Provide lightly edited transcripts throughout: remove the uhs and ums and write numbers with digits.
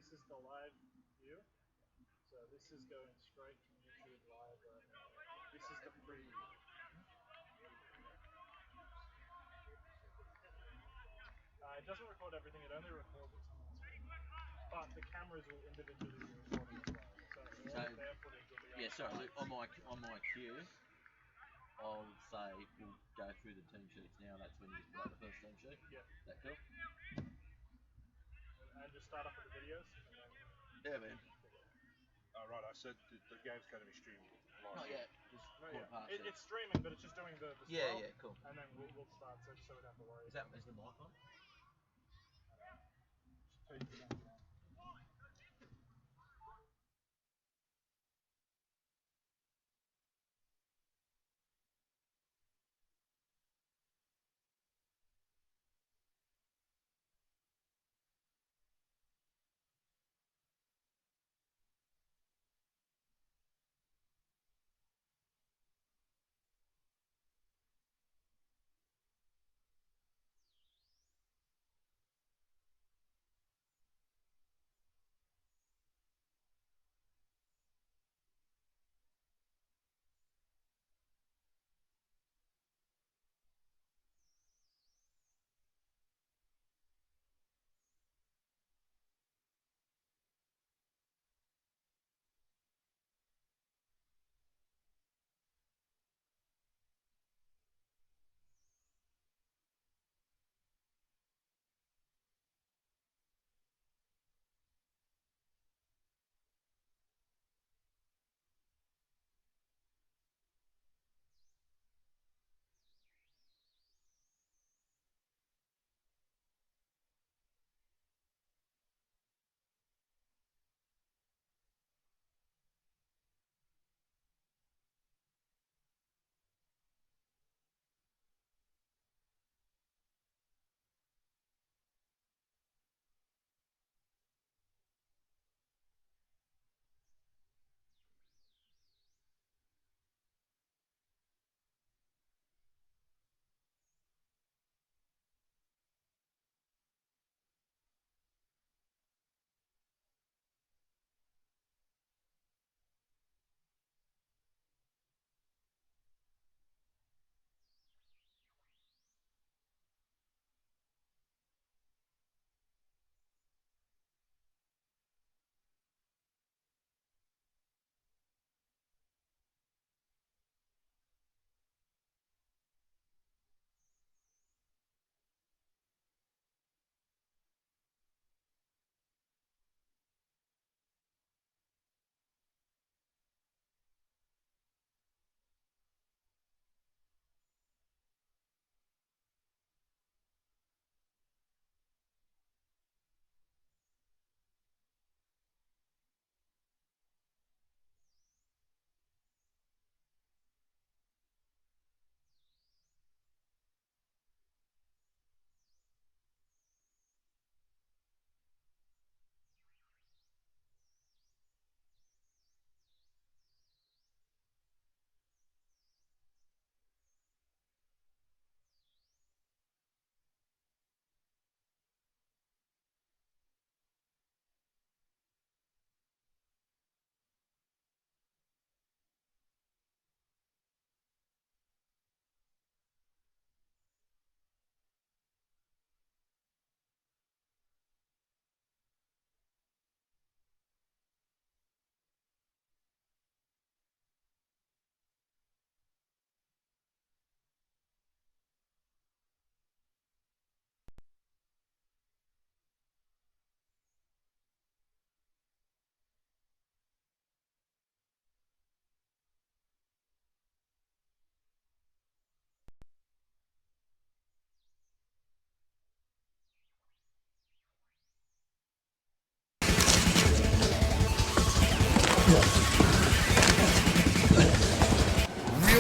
this is the live view. So this is going straight from YouTube live right now. This is the preview. It doesn't record everything, it only records what's on the screen. But the cameras will individually be recording as well. So all of their footage will be yeah, sorry, on my queue, I'll say we'll go through the team sheets now. That's when you put up the first team sheet. Yeah. That cool? And just start off with the videos. Yeah, man. Oh, right, I said the game's going to be streamed live. Not yet. It's streaming, but it's just doing the yeah, scroll. yeah, cool. And then we'll start so we don't have to worry. Is the mic on?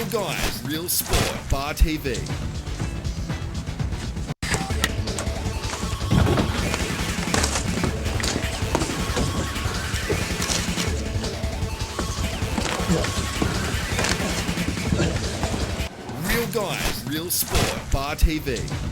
Real guys, real sport, Bar TV. Real guys, real sport, Bar TV.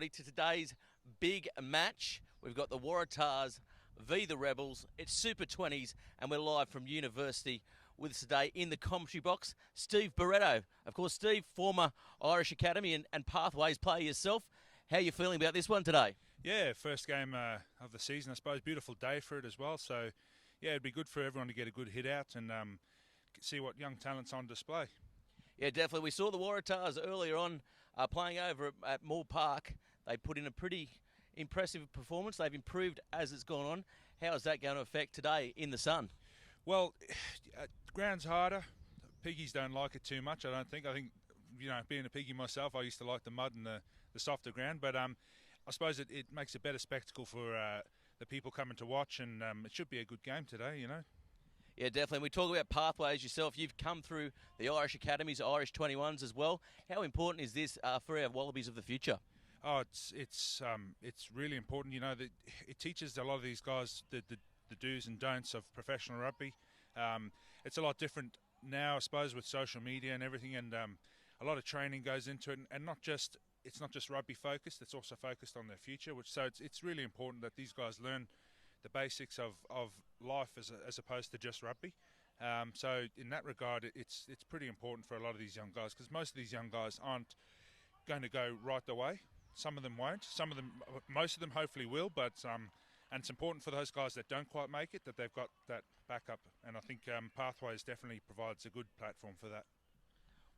To today's big match. We've got the Waratahs v the Rebels. It's Super 20s, and we're live from University with us today in the commentary box. Steve Barretto. Of course, Steve, former Irish Academy and Pathways player yourself. How are you feeling about this one today? Yeah, first game of the season, I suppose. Beautiful day for it as well. So, yeah, it'd be good for everyone to get a good hit out and see what young talent's on display. Yeah, definitely. We saw the Waratahs earlier on playing over at Moore Park. They put in a pretty impressive performance. They've improved as it's gone on. How is that going to affect today in the sun? Well, ground's harder. Piggies don't like it too much, I don't think. I think, being a piggy myself, I used to like the mud and the softer ground. But I suppose it makes a better spectacle for the people coming to watch, and it should be a good game today, Yeah, definitely. We talk about Pathways yourself. You've come through the Irish Academies, Irish 21s as well. How important is this for our Wallabies of the future? Oh, it's really important. That it teaches a lot of these guys the do's and don'ts of professional rugby. It's a lot different now, I suppose, with social media and everything, and a lot of training goes into it, and it's not just rugby focused. It's also focused on their future. So it's really important that these guys learn the basics of life as opposed to just rugby. So in that regard, it's pretty important for a lot of these young guys, because most of these young guys aren't going to go right the way. Some of them won't. Most of them hopefully will. But and it's important for those guys that don't quite make it, that they've got that backup. And I think Pathways definitely provides a good platform for that.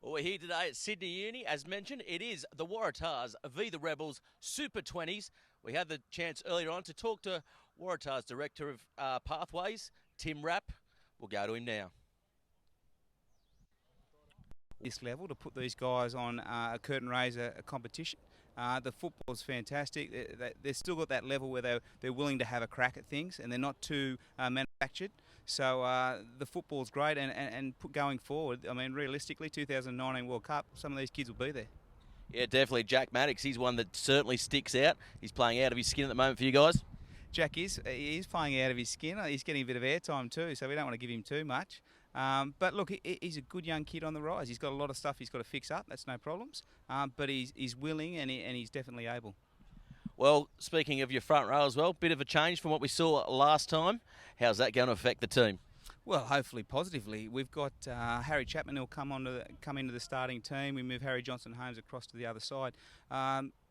Well, we're here today at Sydney Uni. As mentioned, it is the Waratahs v the Rebels Super 20s. We had the chance earlier on to talk to Waratahs Director of Pathways, Tim Rapp. We'll go to him now. This level to put these guys on a curtain raiser competition. The football's fantastic. They've still got that level where they're willing to have a crack at things, and they're not too manufactured. So the football's great, and going forward, I mean, realistically, 2019 World Cup, some of these kids will be there. Yeah, definitely. Jack Maddox, he's one that certainly sticks out. He's playing out of his skin at the moment for you guys. Jack is playing out of his skin. He's getting a bit of airtime too, so we don't want to give him too much. But look, he's a good young kid on the rise. He's got a lot of stuff he's got to fix up. That's no problems. But he's willing, and he's definitely able. Well, speaking of your front row as well, bit of a change from what we saw last time. How's that going to affect the team? Well, hopefully positively. We've got Harry Chapman who'll come into the starting team. We move Harry Johnson-Holmes across to the other side.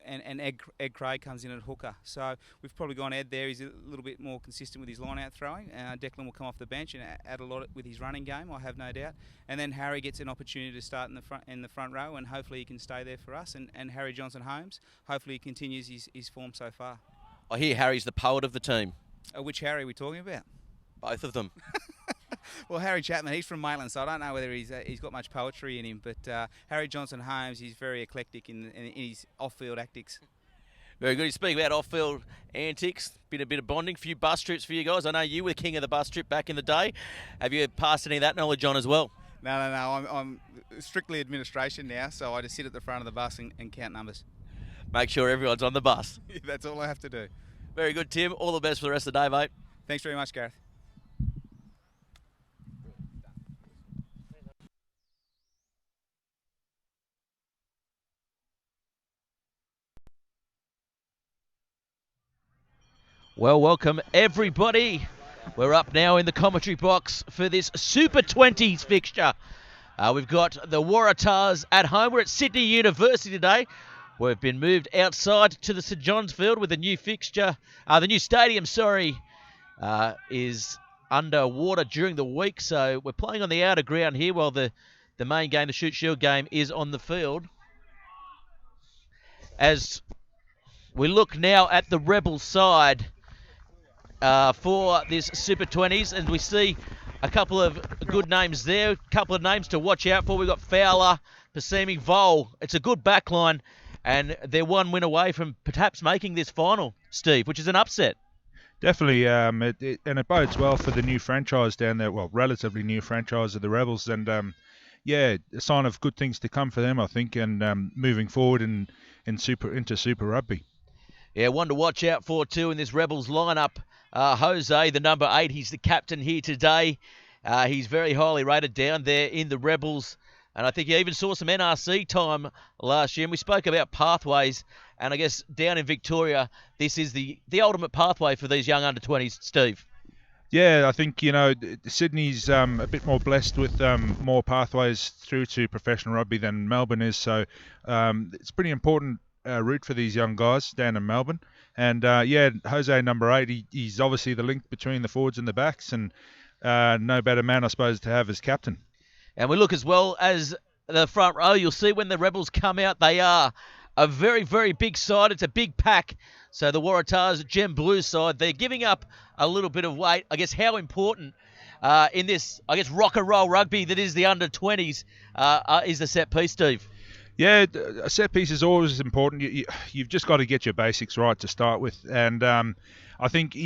And Ed Craig comes in at hooker. So we've probably gone Ed there. He's a little bit more consistent with his line-out throwing. Declan will come off the bench and add a lot with his running game, I have no doubt. And then Harry gets an opportunity to start in the front row, and hopefully he can stay there for us. And Harry Johnson-Holmes, hopefully he continues his form so far. I hear Harry's the poet of the team. Which Harry are we talking about? Both of them. Well, Harry Chapman, he's from Maitland, so I don't know whether he's got much poetry in him. But Harry Johnson-Holmes, he's very eclectic in his off-field antics. Very good. Speaking about off-field antics, been a bit of bonding, few bus trips for you guys. I know you were king of the bus trip back in the day. Have you passed any of that knowledge on as well? No. I'm strictly administration now, so I just sit at the front of the bus and count numbers. Make sure everyone's on the bus. That's all I have to do. Very good, Tim. All the best for the rest of the day, mate. Thanks very much, Gareth. Well, welcome everybody. We're up now in the commentary box for this Super 20s fixture. We've got the Waratahs at home. We're at Sydney University today. We've been moved outside to the St John's Field with the new fixture. The new stadium, is underwater during the week. So we're playing on the outer ground here while the main game, the Shoot Shield game, is on the field. As we look now at the Rebels side for this Super 20s, and we see a couple of good names there, a couple of names to watch out for. We've got Fowler, Pasimi, Vole. It's a good backline, and they're one win away from perhaps making this final, Steve, which is an upset. Definitely, and it bodes well for the new franchise down there, well, relatively new franchise of the Rebels, and a sign of good things to come for them, I think, and moving forward into Super Rugby. Yeah, one to watch out for too in this Rebels lineup. Jose, the number 8, he's the captain here today. He's very highly rated down there in the Rebels. And I think he even saw some NRC time last year. And we spoke about Pathways And I guess down in Victoria, this is the ultimate pathway for these young under-20s, Steve. Yeah, I think, Sydney's a bit more blessed with more pathways through to professional rugby than Melbourne is. So it's a pretty important route for these young guys down in Melbourne. And, Jose, number 8, he's obviously the link between the forwards and the backs, and no better man, I suppose, to have as captain. And we look as well as the front row. You'll see when the Rebels come out, they are a very, very big side. It's a big pack. So the Waratahs, Gem Blue side, they're giving up a little bit of weight. I guess how important in this, rock and roll rugby that is the under-20s is the set piece, Steve? Yeah, a set piece is always important. You've just got to get your basics right to start with. And I think,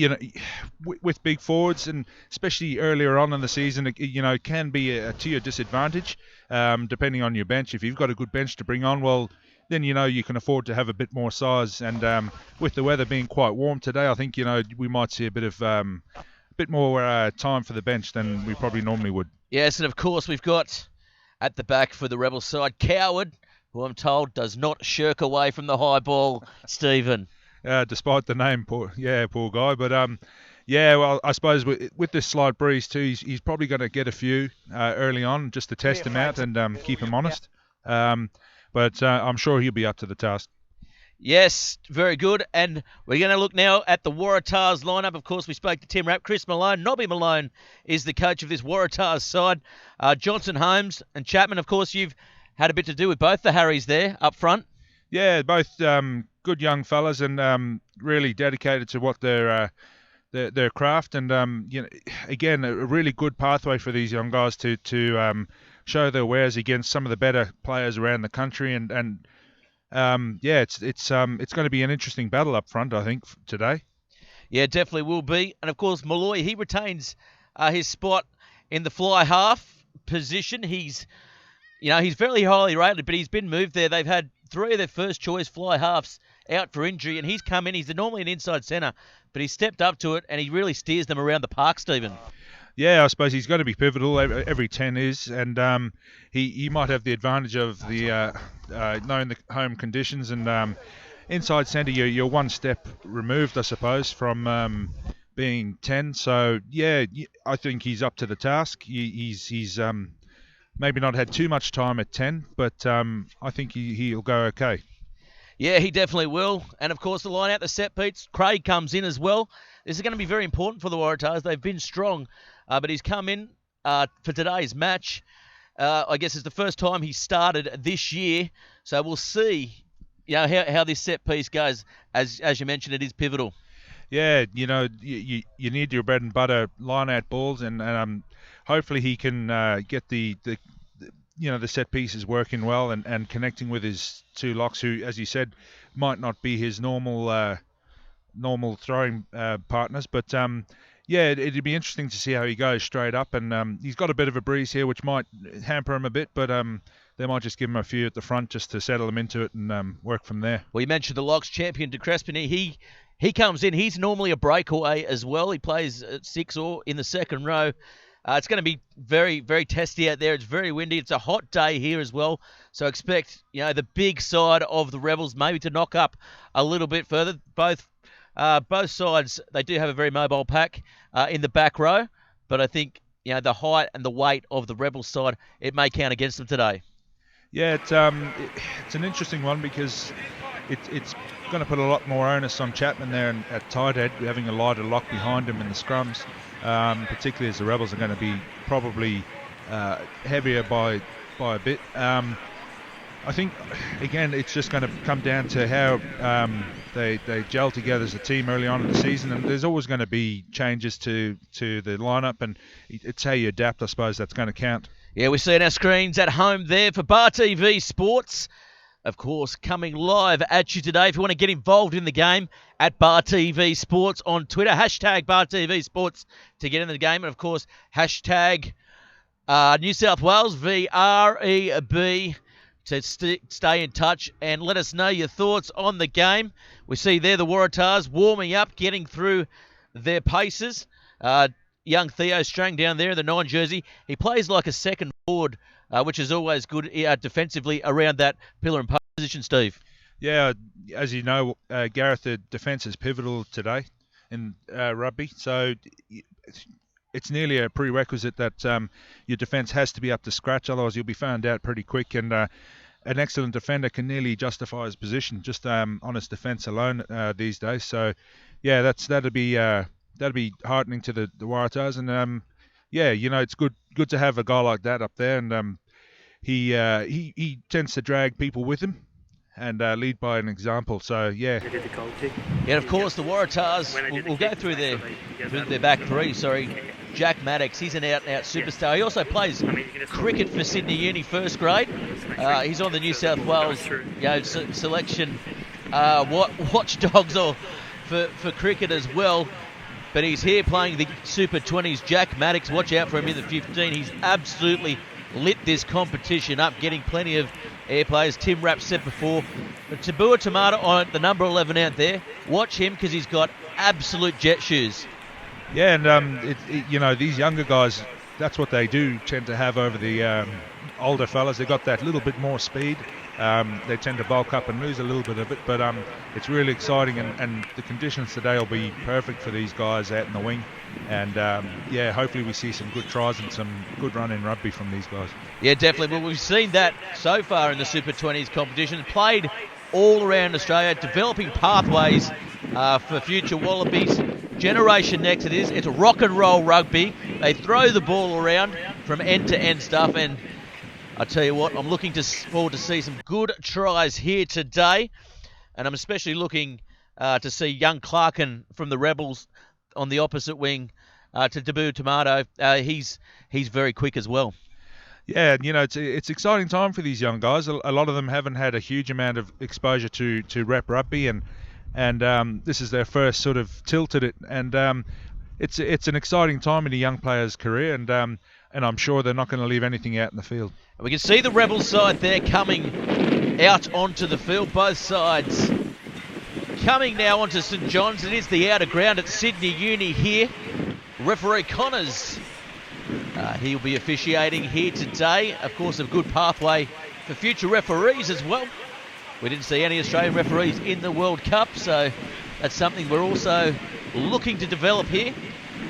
with big forwards, and especially earlier on in the season, it can be to your disadvantage, depending on your bench. If you've got a good bench to bring on, well, then you can afford to have a bit more size. And with the weather being quite warm today, I think we might see a bit more time for the bench than we probably normally would. Yes, and of course we've got at the back for the Rebel side, Coward, who I'm told does not shirk away from the high ball, Stephen. Despite the name, poor guy. But well, I suppose with this slight breeze too, he's probably going to get a few early on just to test him out and keep him honest. But I'm sure he'll be up to the task. Yes, very good. And we're going to look now at the Waratahs lineup. Of course, we spoke to Tim Rapp. Chris Malone, Nobby Malone is the coach of this Waratahs side. Johnson, Holmes and Chapman, of course, you've had a bit to do with both the Harrys there up front. Yeah, both good young fellas and really dedicated to what their craft. And again, a really good pathway for these young guys to show their wares against some of the better players around the country. And it's going to be an interesting battle up front, I think, today. Yeah, definitely will be. And of course, Malloy, he retains his spot in the fly half position. He's very highly rated, but he's been moved there. They've had 3 of their first choice fly halves out for injury, and he's come in. He's normally an inside centre, but he stepped up to it, and he really steers them around the park, Stephen. Yeah, I suppose he's going to be pivotal. Every 10 is, and he might have the advantage of the knowing the home conditions. And inside centre, you're one step removed, I suppose, from being 10. So yeah, I think he's up to the task. He's maybe not had too much time at 10, but I think he'll go okay. Yeah, he definitely will. And of course, the line out the set beats. Craig comes in as well. This is going to be very important for the Waratahs. They've been strong, but he's come in for today's match. I guess it's the first time he started this year, so we'll see, how this set piece goes. As you mentioned, it is pivotal. Yeah, you need your bread and butter line out balls, and hopefully he can get the set pieces working well and connecting with his 2 locks, who, as you said, might not be his normal throwing partners. But it'd be interesting to see how he goes straight up. And he's got a bit of a breeze here, which might hamper him a bit, but they might just give him a few at the front just to settle him into it and work from there. Well, you mentioned the locks champion, De Crespigny. He comes in. He's normally a breakaway as well. He plays at 6 or in the second row. It's going to be very, very testy out there. It's very windy. It's a hot day here as well. So expect, the big side of the Rebels maybe to knock up a little bit further. Both sides, they do have a very mobile pack in the back row. But I think, the height and the weight of the Rebels side, it may count against them today. Yeah, it's an interesting one because it's going to put a lot more onus on Chapman there at tight head, having a lighter lock behind him in the scrums, particularly as the Rebels are going to be probably heavier by a bit. I think, again, it's just going to come down to how they gel together as a team early on in the season, and there's always going to be changes to the lineup, and it's how you adapt, I suppose, that's going to count. Yeah, we see it on our screens at home there for Bar TV Sports. Of course, coming live at you today. If you want to get involved in the game, at Bar TV Sports on Twitter, hashtag Bar TV Sports to get in the game. And, of course, hashtag New South Wales VREB to stay in touch and let us know your thoughts on the game. We see there the Waratahs warming up, getting through their paces. Young Theo Strang down there in the 9 jersey. He plays like a second forward, which is always good defensively around that pillar and post position, Steve. Yeah, as you know, Gareth, the defence is pivotal today in rugby. So it's nearly a prerequisite that your defence has to be up to scratch. Otherwise, you'll be found out pretty quick. And an excellent defender can nearly justify his position just on his defence alone these days. So, yeah, that'd be heartening to the Waratahs. And yeah, it's good to have a guy like that up there. And he tends to drag people with him and lead by an example. So yeah. And of course the Waratahs will go through their back three. Jack Maddox, he's an out-and-out superstar. He also plays cricket for Sydney Uni first grade. He's on the New South Wales selection watchdogs or for cricket as well. But he's here playing the Super 20s. Jack Maddox, watch out for him in the 15. He's absolutely lit this competition up, getting plenty of airplay, as Tim Rapp said before. But Tabua Tomato on the number 11 out there, watch him because he's got absolute jet shoes. Yeah, and these younger guys, that's what they do tend to have over the older fellas. They've got that little bit more speed. They tend to bulk up and lose a little bit of it, but it's really exciting, and the conditions today will be perfect for these guys out in the wing. And yeah, hopefully we see some good tries and some good run in rugby from these guys. Yeah, definitely. Well, we've seen that so far in the Super 20s competition. Played all around Australia, developing pathways for future Wallabies. Generation Next it is. It's a rock and roll rugby. They throw the ball around from end to end stuff, and I tell you what, I'm looking forward to see some good tries here today, and I'm especially looking to see young Clarkin from the Rebels on the opposite wing to Tabua Tomato. He's very quick as well. Yeah, it's exciting time for these young guys. A lot of them haven't had a huge amount of exposure to rep rugby, and this is their first sort of tilt at it, and it's an exciting time in a young player's career, and I'm sure they're not going to leave anything out in the field. We can see the Rebel side there coming out onto the field, both sides coming now onto St John's. It is the outer ground at Sydney Uni here. Referee Connors, he'll be officiating here today. Of course, a good pathway for future referees as well. We didn't see any Australian referees in the World Cup, so that's something we're also looking to develop here.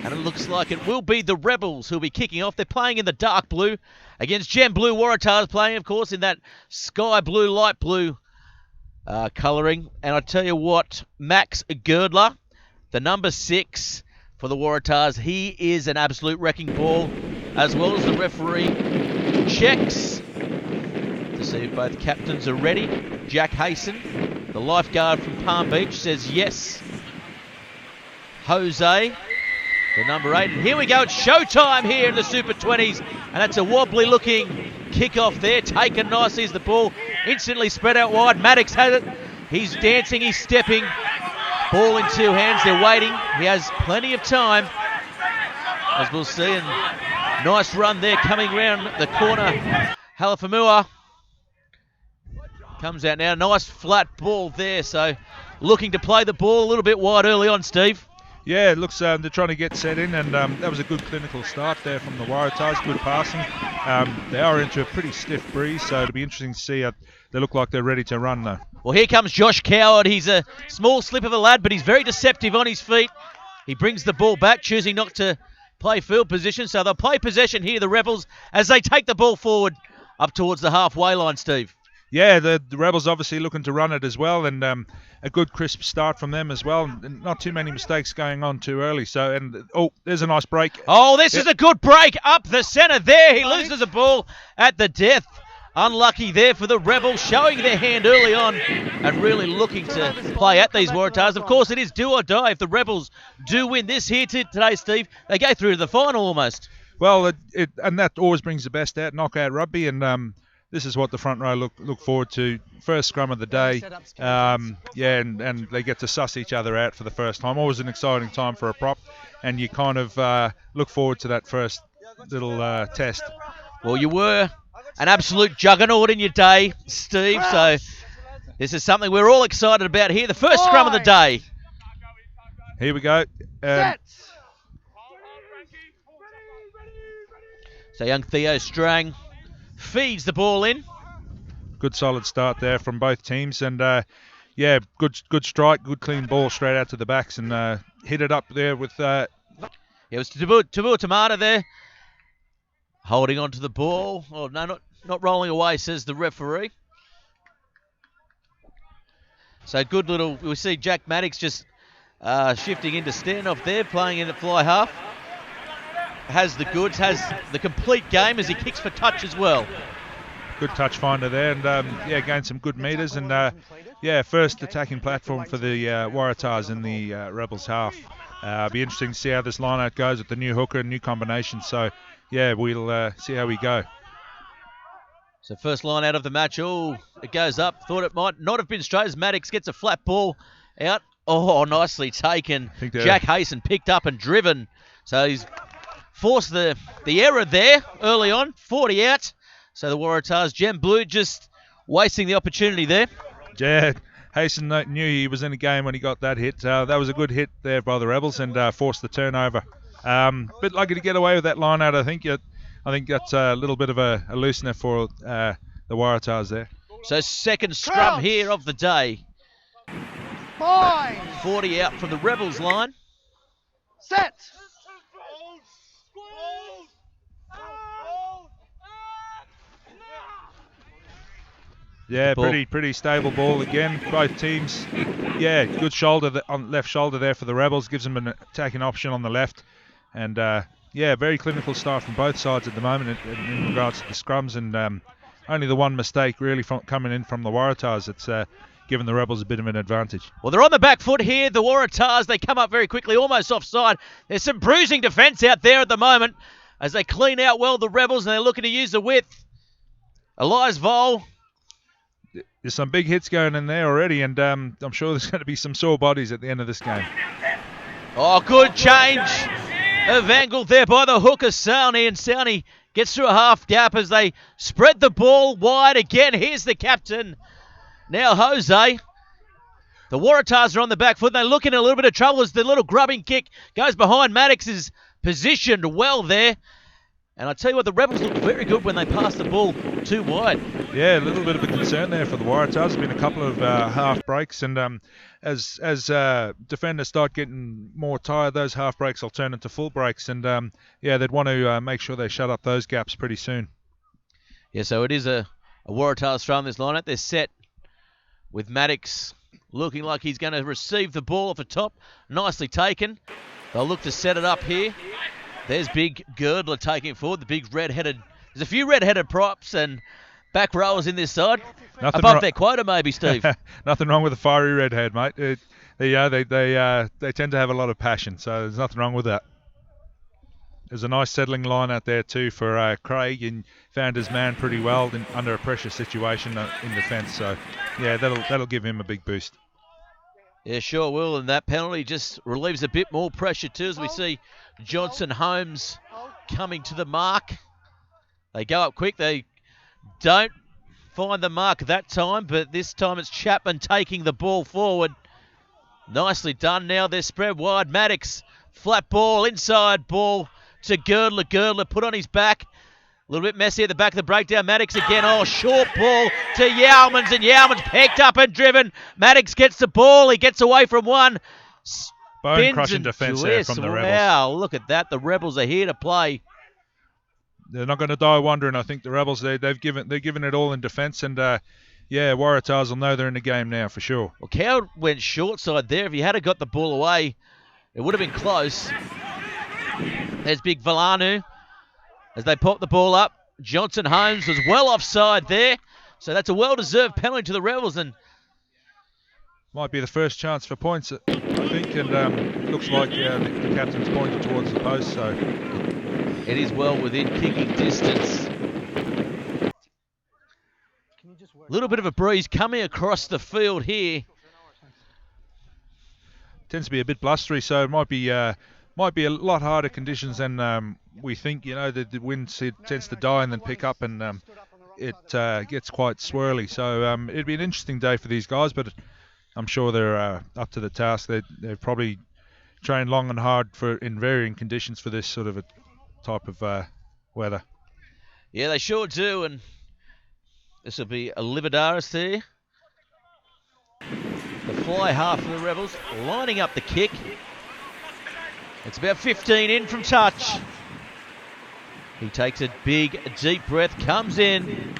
And it looks like it will be the Rebels who'll be kicking off. They're playing in the dark blue against Gem Blue Waratahs, playing, of course, in that sky blue, light blue colouring. And I tell you what, Max Girdler, the number 6 for the Waratahs, he is an absolute wrecking ball, as well as the referee checks to see if both captains are ready. Jack Hayson, the lifeguard from Palm Beach, says yes. Jose, the number 8. And here we go, it's showtime here in the Super 20s. And that's a wobbly looking kickoff there, taken nicely as the ball instantly spread out wide. Maddox has it, he's dancing, he's stepping. Ball in 2 hands, they're waiting. He has plenty of time, as we'll see. And nice run there coming round the corner. Halafamua comes out now. Nice flat ball there. So looking to play the ball a little bit wide early on, Steve. Yeah, it looks they're trying to get set in, and that was a good clinical start there from the Waratahs. Good passing. They are into a pretty stiff breeze, so it'll be interesting to see. They look like they're ready to run though. Well, here comes Josh Coward. He's a small slip of a lad, but he's very deceptive on his feet. He brings the ball back, choosing not to play field position. So they'll play possession here, the Rebels, as they take the ball forward up towards the halfway line, Steve. Yeah, the Rebels obviously looking to run it as well, and a good crisp start from them as well. And not too many mistakes going on too early. So, there's a nice break. Oh, this is a good break up the centre there. He loses the ball at the death. Unlucky there for the Rebels, showing their hand early on and really looking to play at these Waratahs. Of course, it is do or die. If the Rebels do win this here today, Steve, they go through to the final almost. Well, and that always brings the best out, knockout rugby, and this is what the front row look forward to. First scrum of the day, and they get to suss each other out for the first time. Always an exciting time for a prop, and you kind of look forward to that first little test. Well, you were an absolute juggernaut in your day, Steve, so this is something we're all excited about here. The first scrum of the day. Here we go. So young Theo Strang feeds the ball in. good solid start there from both teams, and yeah, good strike, good clean ball straight out to the backs, and hit it up there with. It was Tabua Tamata there, holding on to the ball. Oh no, not rolling away, says the referee. So good little. We see Jack Maddox just shifting into standoff there, playing in at fly half. Has the goods, has the complete game as he kicks for touch as well. Good touch finder there, and yeah, gained some good meters, and yeah, first attacking platform for the Waratahs in the Rebels half. Be interesting to see how this line-out goes with the new hooker and new combinations. So yeah, we'll see how we go. So first line out of the match. Oh, it goes up. Thought it might not have been straight as Maddox gets a flat ball out. Oh, nicely taken. Jack Hayson picked up and driven. So he's forced the error there early on. 40 out. So the Waratahs, Gem Blue just wasting the opportunity there. Yeah, Hayson knew he was in a game when he got that hit. That was a good hit there by the Rebels, and forced the turnover. Bit lucky to get away with that line out, I think. I think that's a little bit of a loosener for the Waratahs there. So second scrum here of the day. 40 out from the Rebels line. Set. Yeah, pretty stable ball again. Both teams. Yeah, good shoulder on left shoulder there for the Rebels. Gives them an attacking option on the left. And yeah, very clinical start from both sides at the moment in regards to the scrums. And only the one mistake really coming in from the Waratahs. It's given the Rebels a bit of an advantage. Well, they're on the back foot here. The Waratahs, they come up very quickly, almost offside. There's some bruising defence out there at the moment as they clean out well the Rebels, and they're looking to use the width. Elias Vol. There's some big hits going in there already, and I'm sure there's going to be some sore bodies at the end of this game. Oh, good change of angle there by the hooker, Sowney, and Sowney gets through a half gap as they spread the ball wide again. Here's the captain. Now Jose. The Waratahs are on the back foot. They're looking at a little bit of trouble as the little grubbing kick goes behind. Maddox is positioned well there. And I tell you what, the Rebels look very good when they pass the ball too wide. Yeah, a little bit of a concern there for the Waratahs. There's been a couple of half breaks, and as defenders start getting more tired, those half breaks will turn into full breaks, and yeah, they'd want to make sure they shut up those gaps pretty soon. Yeah, so it is a Waratahs throw in this lineup. They're set with Maddox looking like he's going to receive the ball off the top. Nicely taken. They'll look to set it up here. There's big Girdler taking forward, the big red-headed. There's a few red-headed props and back rowers in this side. Above their quota, maybe, Steve. Nothing wrong with a fiery redhead, mate. They tend to have a lot of passion, so there's nothing wrong with that. There's a nice settling line out there too for Craig, and found his man pretty well under a pressure situation in defence. So yeah, that'll give him a big boost. Yeah, sure will, and that penalty just relieves a bit more pressure too as we see Johnson Holmes coming to the mark. They go up quick. They don't find the mark that time, but this time it's Chapman taking the ball forward. Nicely done. Now they're spread wide. Maddox, flat ball, inside ball to Girdler. Girdler put on his back. A little bit messy at the back of the breakdown. Maddox again. Oh, short ball to Yalmans, and Yalmans picked up and driven. Maddox gets the ball. He gets away from one. Bone-crushing defence there from the Rebels. Wow, look at that. The Rebels are here to play. They're not going to die wondering. I think the Rebels, they're giving it all in defence, and yeah, Waratahs will know they're in the game now for sure. Well, Cow went short side there. If he had got the ball away, it would have been close. There's big Valanu as they pop the ball up. Johnson Holmes was well offside there, so that's a well-deserved penalty to the Rebels, and might be the first chance for points, I think, and looks like the captain's pointed towards the post, so it is well within kicking distance. A little bit of a breeze coming across the field here. Tends to be a bit blustery, so it might be a lot harder conditions than we think. You know, the wind tends to die and then pick up, and it gets quite swirly. So it'd be an interesting day for these guys, but I'm sure they're up to the task. They've probably trained long and hard in varying conditions for this sort of a type of weather. Yeah, they sure do, and This will be a Lividaris there. The fly half of the Rebels lining up the kick. It's about 15 in from touch. He takes a big, deep breath, comes in.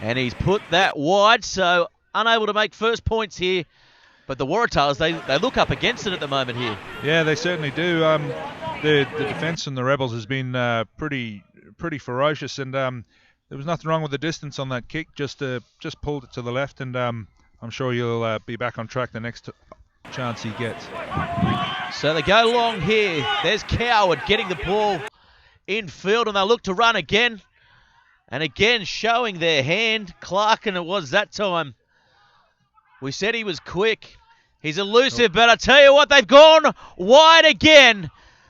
And he's put that wide, so unable to make first points here. But the Waratahs, they look up against it at the moment here. Yeah, they certainly do. The defence from the Rebels has been pretty ferocious, and there was nothing wrong with the distance on that kick. Just pulled it to the left, and I'm sure you'll be back on track the next chance he gets. So they go long here. There's Coward getting the ball in field, and they look to run again. And again showing their hand. Clark, and it was that time. We said he was quick. He's elusive, but I tell you what, they've gone wide again.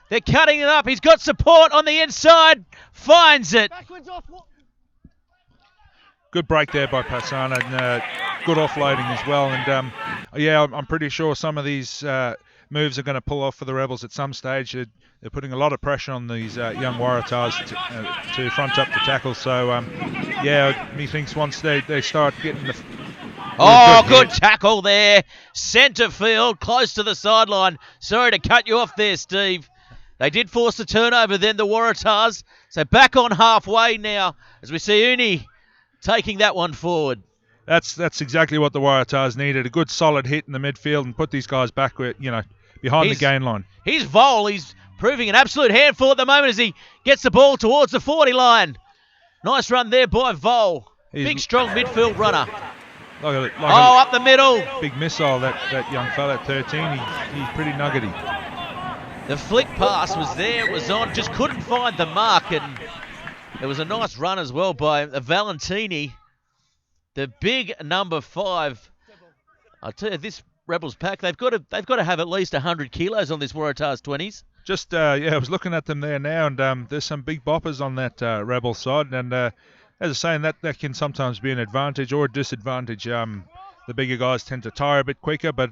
They're cutting it up. He's got support on the inside. Finds it. Good break there by Passana, and good offloading as well. And yeah, I'm pretty sure some of these moves are going to pull off for the Rebels at some stage. They're putting a lot of pressure on these young Waratahs to front up the tackle. So yeah, methinks once they start getting the good tackle there. Centre field, close to the sideline. Sorry to cut you off there, Steve. They did force the turnover then, the Waratahs. So back on halfway now as we see Uni taking that one forward. That's exactly what the Waratahs needed. A good solid hit in the midfield and put these guys back, behind the gain line. He's Vol. He's proving an absolute handful at the moment as he gets the ball towards the 40 line. Nice run there by Vol. Big, strong midfield runner. Up the middle. Big missile, that young fella at 13. He's pretty nuggety. The flick pass was there. It was on. Just couldn't find the mark. And there was a nice run as well by Valentini. The big number 5. I'll tell you, this Rebels pack, they've got to have at least 100 kilos on this Waratahs 20s. I was looking at them there now, and there's some big boppers on that Rebel side. And as I was saying, that can sometimes be an advantage or a disadvantage. The bigger guys tend to tire a bit quicker, but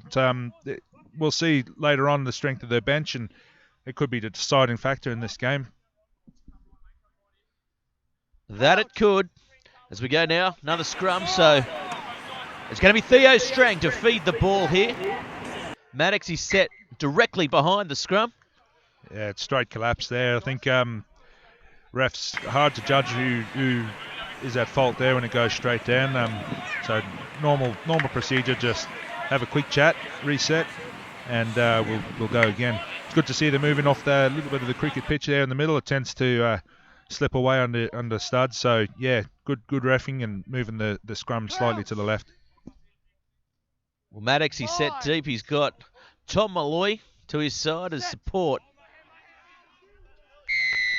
we'll see later on the strength of their bench, and it could be the deciding factor in this game. That it could. As we go now, another scrum, so it's going to be Theo Strang to feed the ball here. Maddox is set directly behind the scrum. Yeah, it's straight collapse there. I think refs, hard to judge who is at fault there when it goes straight down. So normal procedure, just have a quick chat, reset, and we'll go again. It's good to see them moving off the little bit of the cricket pitch there in the middle. It tends to slip away under studs. So yeah, good reffing and moving the scrum slightly to the left. Well, Maddox, he's set deep. He's got Tom Malloy to his side as support.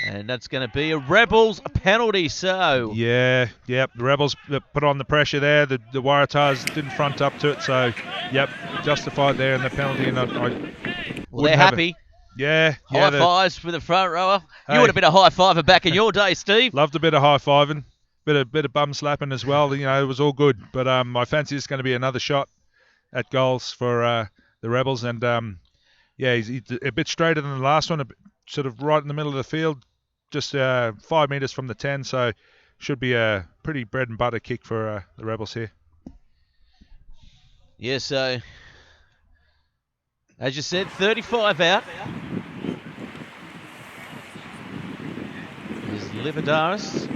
And that's going to be a Rebels penalty, so... Yeah, the Rebels put on the pressure there. The Waratahs didn't front up to it, so, justified there in the penalty. And well, they're happy. Yeah. High fives for the front rower. You would have been a high fiver back in your day, Steve. Loved a bit of high fiving, bit of bum slapping as well. It was all good. But I fancy it's going to be another shot at goals for the Rebels. And, he's a bit straighter than the last one, sort of right in the middle of the field. Just 5 metres from the 10, so should be a pretty bread and butter kick for the Rebels here. Yeah, so as you said, 35 out. Here's Lividaris.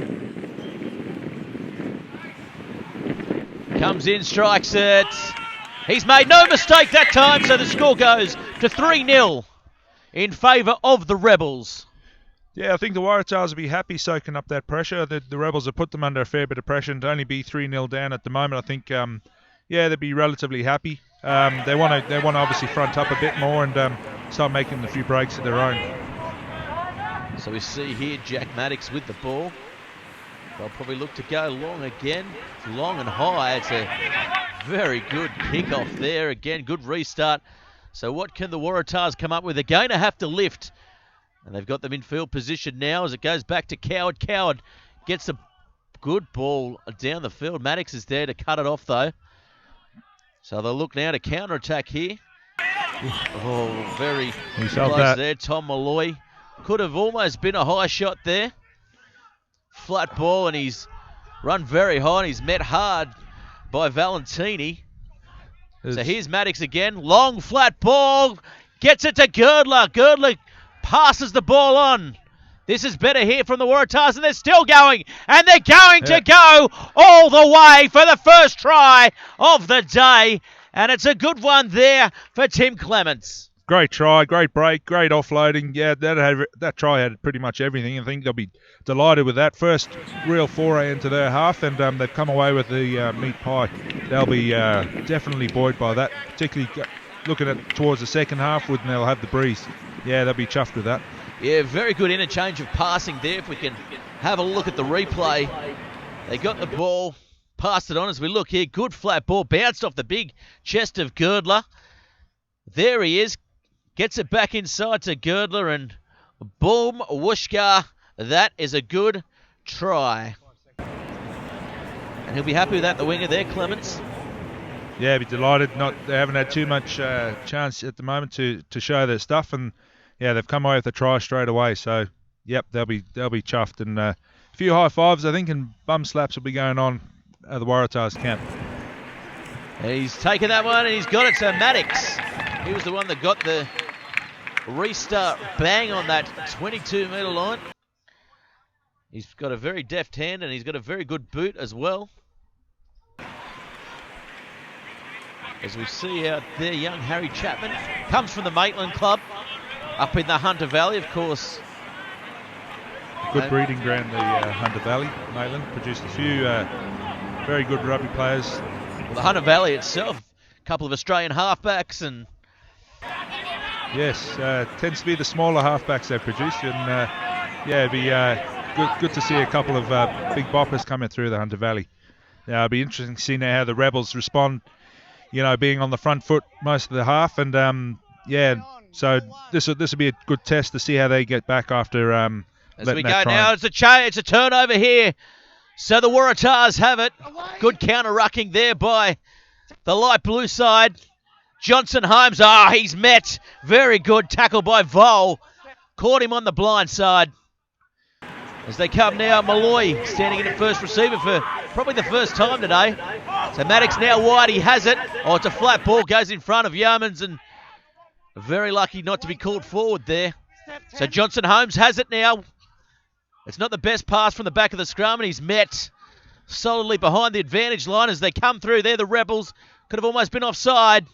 Comes in, strikes it. He's made no mistake that time, so the score goes to 3-0 in favour of the Rebels. Yeah, I think the Waratahs will be happy soaking up that pressure. The Rebels have put them under a fair bit of pressure, and to only be 3-0 down at the moment, I think, they'd be relatively happy. They want to obviously front up a bit more and start making a few breaks of their own. So we see here Jack Maddox with the ball. They'll probably look to go long again. It's long and high. It's a very good kickoff there. Again, good restart. So what can the Waratahs come up with? They're going to have to lift. And they've got them in field position now as it goes back to Coward. Coward gets a good ball down the field. Maddox is there to cut it off, though. So they'll look now to counter-attack here. Oh, very close there. Tom Malloy. Could have almost been a high shot there. Flat ball, and he's run very high, and he's met hard by Valentini. So here's Maddox again. Long, flat ball. Gets it to Girdler. Girdler passes the ball on. This is better here from the Waratahs, and they're still going. And they're going to go all the way for the first try of the day. And it's a good one there for Tim Clements. Great try, great break, great offloading. Yeah, that try had pretty much everything. I think they'll be delighted with that. First real foray into their half, and they've come away with the meat pie. They'll be definitely buoyed by that, particularly looking at towards the second half when they'll have the breeze. Yeah, they'll be chuffed with that. Yeah, very good interchange of passing there. If we can have a look at the replay. They got the ball, passed it on as we look here. Good flat ball, bounced off the big chest of Girdler. There he is. Gets it back inside to Girdler, and boom, whooshka. That is a good try. And he'll be happy with that, the winger there, Clements. Yeah, be delighted. They haven't had too much chance at the moment to show their stuff, and yeah, they've come away with a try straight away. So, yep, they'll be chuffed, and a few high fives, I think, and bum slaps will be going on at the Waratahs camp. And he's taken that one, and he's got it to Maddox. He was the one that got the restart bang on that 22-metre line. He's got a very deft hand, and he's got a very good boot as well. As we see out there, young Harry Chapman comes from the Maitland Club up in the Hunter Valley, of course. Good breeding ground, the Hunter Valley. Maitland produced a few very good rugby players. Well, the Hunter Valley itself, a couple of Australian halfbacks, and yes, tends to be the smaller halfbacks they produce, and yeah, it'd be good to see a couple of big boppers coming through the Hunter Valley. Yeah, it'll be interesting to see now how the Rebels respond, you know, being on the front foot most of the half, and yeah, so this will be a good test to see how they get back after as we go now, it's a turnover here. So the Waratahs have it. Good counter-rucking there by the light blue side. Johnson Holmes, he's met. Very good tackle by Vole. Caught him on the blind side. As they come now, Malloy standing in at first receiver for probably the first time today. So Maddox now wide, he has it. It's a flat ball, goes in front of Yeomans, and very lucky not to be called forward there. So Johnson Holmes has it now. It's not the best pass from the back of the scrum, and he's met solidly behind the advantage line as they come through there. The Rebels could have almost been offside.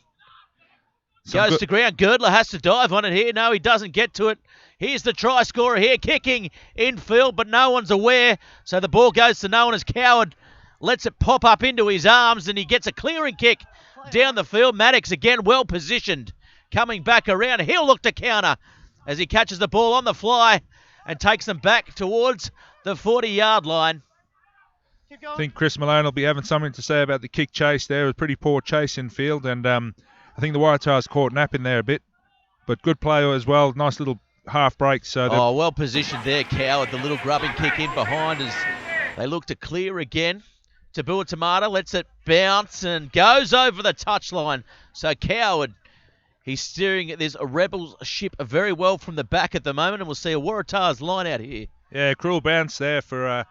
Goes to ground. Girdler has to dive on it here. No, he doesn't get to it. Here's the try scorer here, kicking infield, but no one's aware. So the ball goes to no one as Coward lets it pop up into his arms, and he gets a clearing kick down the field. Maddox again well positioned, coming back around. He'll look to counter as he catches the ball on the fly and takes them back towards the 40-yard line. I think Chris Malone will be having something to say about the kick chase there. It was a pretty poor chase in field, and I think the Waratahs caught nap in there a bit, but good play as well. Nice little half break. So well positioned there, Coward. The little grubbing kick in behind as they look to clear again. Tabua Tamata lets it bounce and goes over the touchline. So Coward, he's steering this Rebels ship very well from the back at the moment, and we'll see a Waratahs line out here. Yeah, cruel bounce there for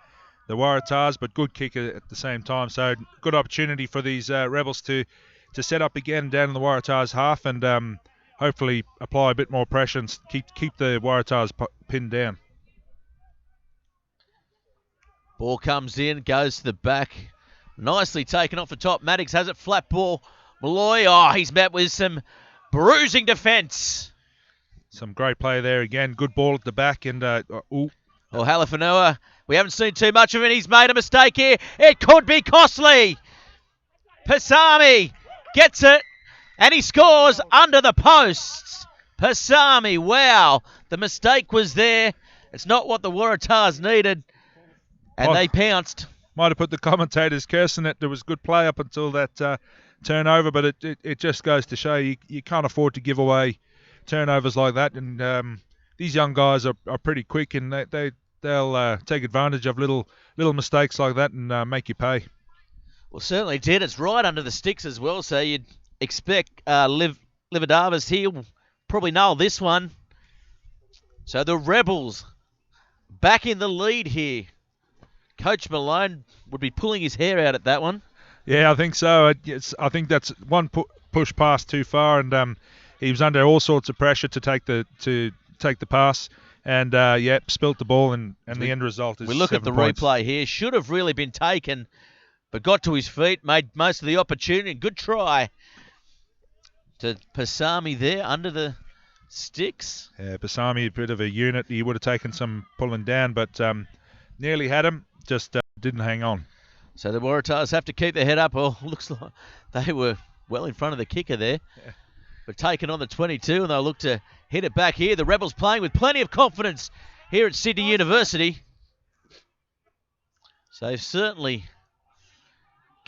the Waratahs, but good kick at the same time. So good opportunity for these Rebels to set up again down in the Waratahs half, and hopefully apply a bit more pressure and keep the Waratahs pinned down. Ball comes in, goes to the back. Nicely taken off the top. Maddox has it, flat ball. Malloy, he's met with some bruising defence. Some great play there again. Good ball at the back, and Halifanua, we haven't seen too much of it. He's made a mistake here. It could be costly. Pasami gets it, and he scores under the posts. Pasami, wow. The mistake was there. It's not what the Waratahs needed, and they pounced. Might have put the commentators cursing it. There was good play up until that turnover, but it just goes to show you can't afford to give away turnovers like that. And these young guys are pretty quick, and they'll take advantage of little mistakes like that and make you pay. Well, certainly did. It's right under the sticks as well, so you'd expect Livadavis here will probably nail this one. So the Rebels back in the lead here. Coach Malone would be pulling his hair out at that one. Yeah, I think so. I think that's one push pass too far, and he was under all sorts of pressure to take the pass, and spilt the ball, and the end result is we look at the 7 points. replay here. Should have really been taken, but got to his feet, made most of the opportunity. Good try to Pasami there under the sticks. Yeah, Pasami, a bit of a unit. He would have taken some pulling down, but nearly had him, just didn't hang on. So the Waratahs have to keep their head up. Well, looks like they were well in front of the kicker there. Yeah. But taking on the 22, and they'll look to hit it back here. The Rebels playing with plenty of confidence here at Sydney University. So they've certainly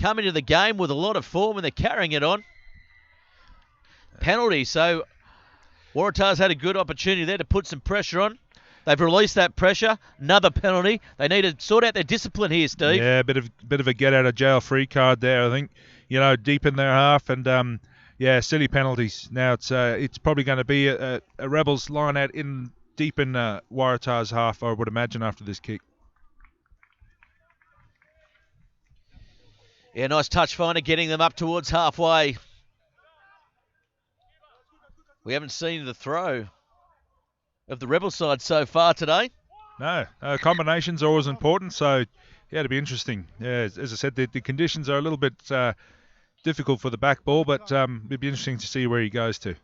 come into the game with a lot of form, and they're carrying it on. Penalty, so Waratahs had a good opportunity there to put some pressure on. They've released that pressure. Another penalty. They need to sort out their discipline here, Steve. Yeah, a bit of a get out of jail free card there. I think, deep in their half, and silly penalties. Now it's probably going to be a Rebels line out in deep in Waratahs half, I would imagine, after this kick. Yeah, nice touch finder, getting them up towards halfway. We haven't seen the throw of the Rebel side so far today. No, combinations are always important, so yeah, it'll be interesting. Yeah, as I said, the conditions are a little bit difficult for the back ball, but it'll be interesting to see where he goes to.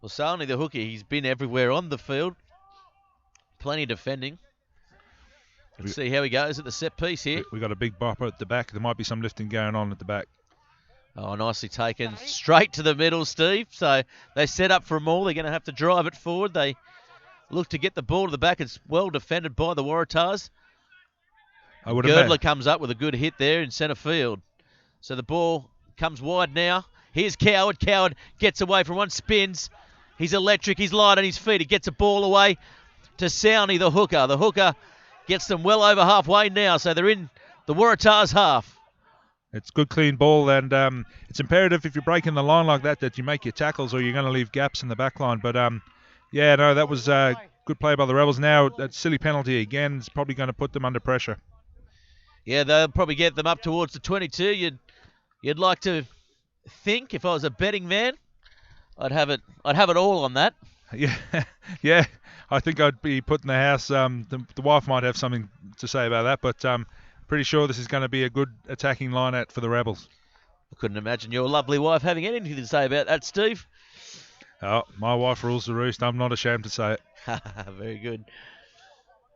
Well, Salni, the hooker, he's been everywhere on the field. Plenty defending. Let's see how he goes at the set piece here. We've got a big bopper at the back. There might be some lifting going on at the back. Oh, nicely taken. Straight to the middle, Steve. So they set up for a maul. They're going to have to drive it forward. They look to get the ball to the back. It's well defended by the Waratahs. Girdler comes up with a good hit there in centre field. So the ball comes wide now. Here's Coward. Coward gets away from one, spins. He's electric. He's light on his feet. He gets a ball away to Sowney, the hooker. The hooker gets them well over halfway now. So they're in the Waratahs half. It's good, clean ball, and it's imperative if you're breaking the line like that you make your tackles, or you're going to leave gaps in the back line. But, that was good play by the Rebels. Now, that silly penalty again is probably going to put them under pressure. Yeah, they'll probably get them up towards the 22. You'd like to think, if I was a betting man, I'd have it all on that. Yeah. I think I'd be putting the house. The wife might have something to say about that, but pretty sure this is going to be a good attacking line out for the Rebels. I couldn't imagine your lovely wife having anything to say about that, Steve. Oh, my wife rules the roost. I'm not ashamed to say it. Very good.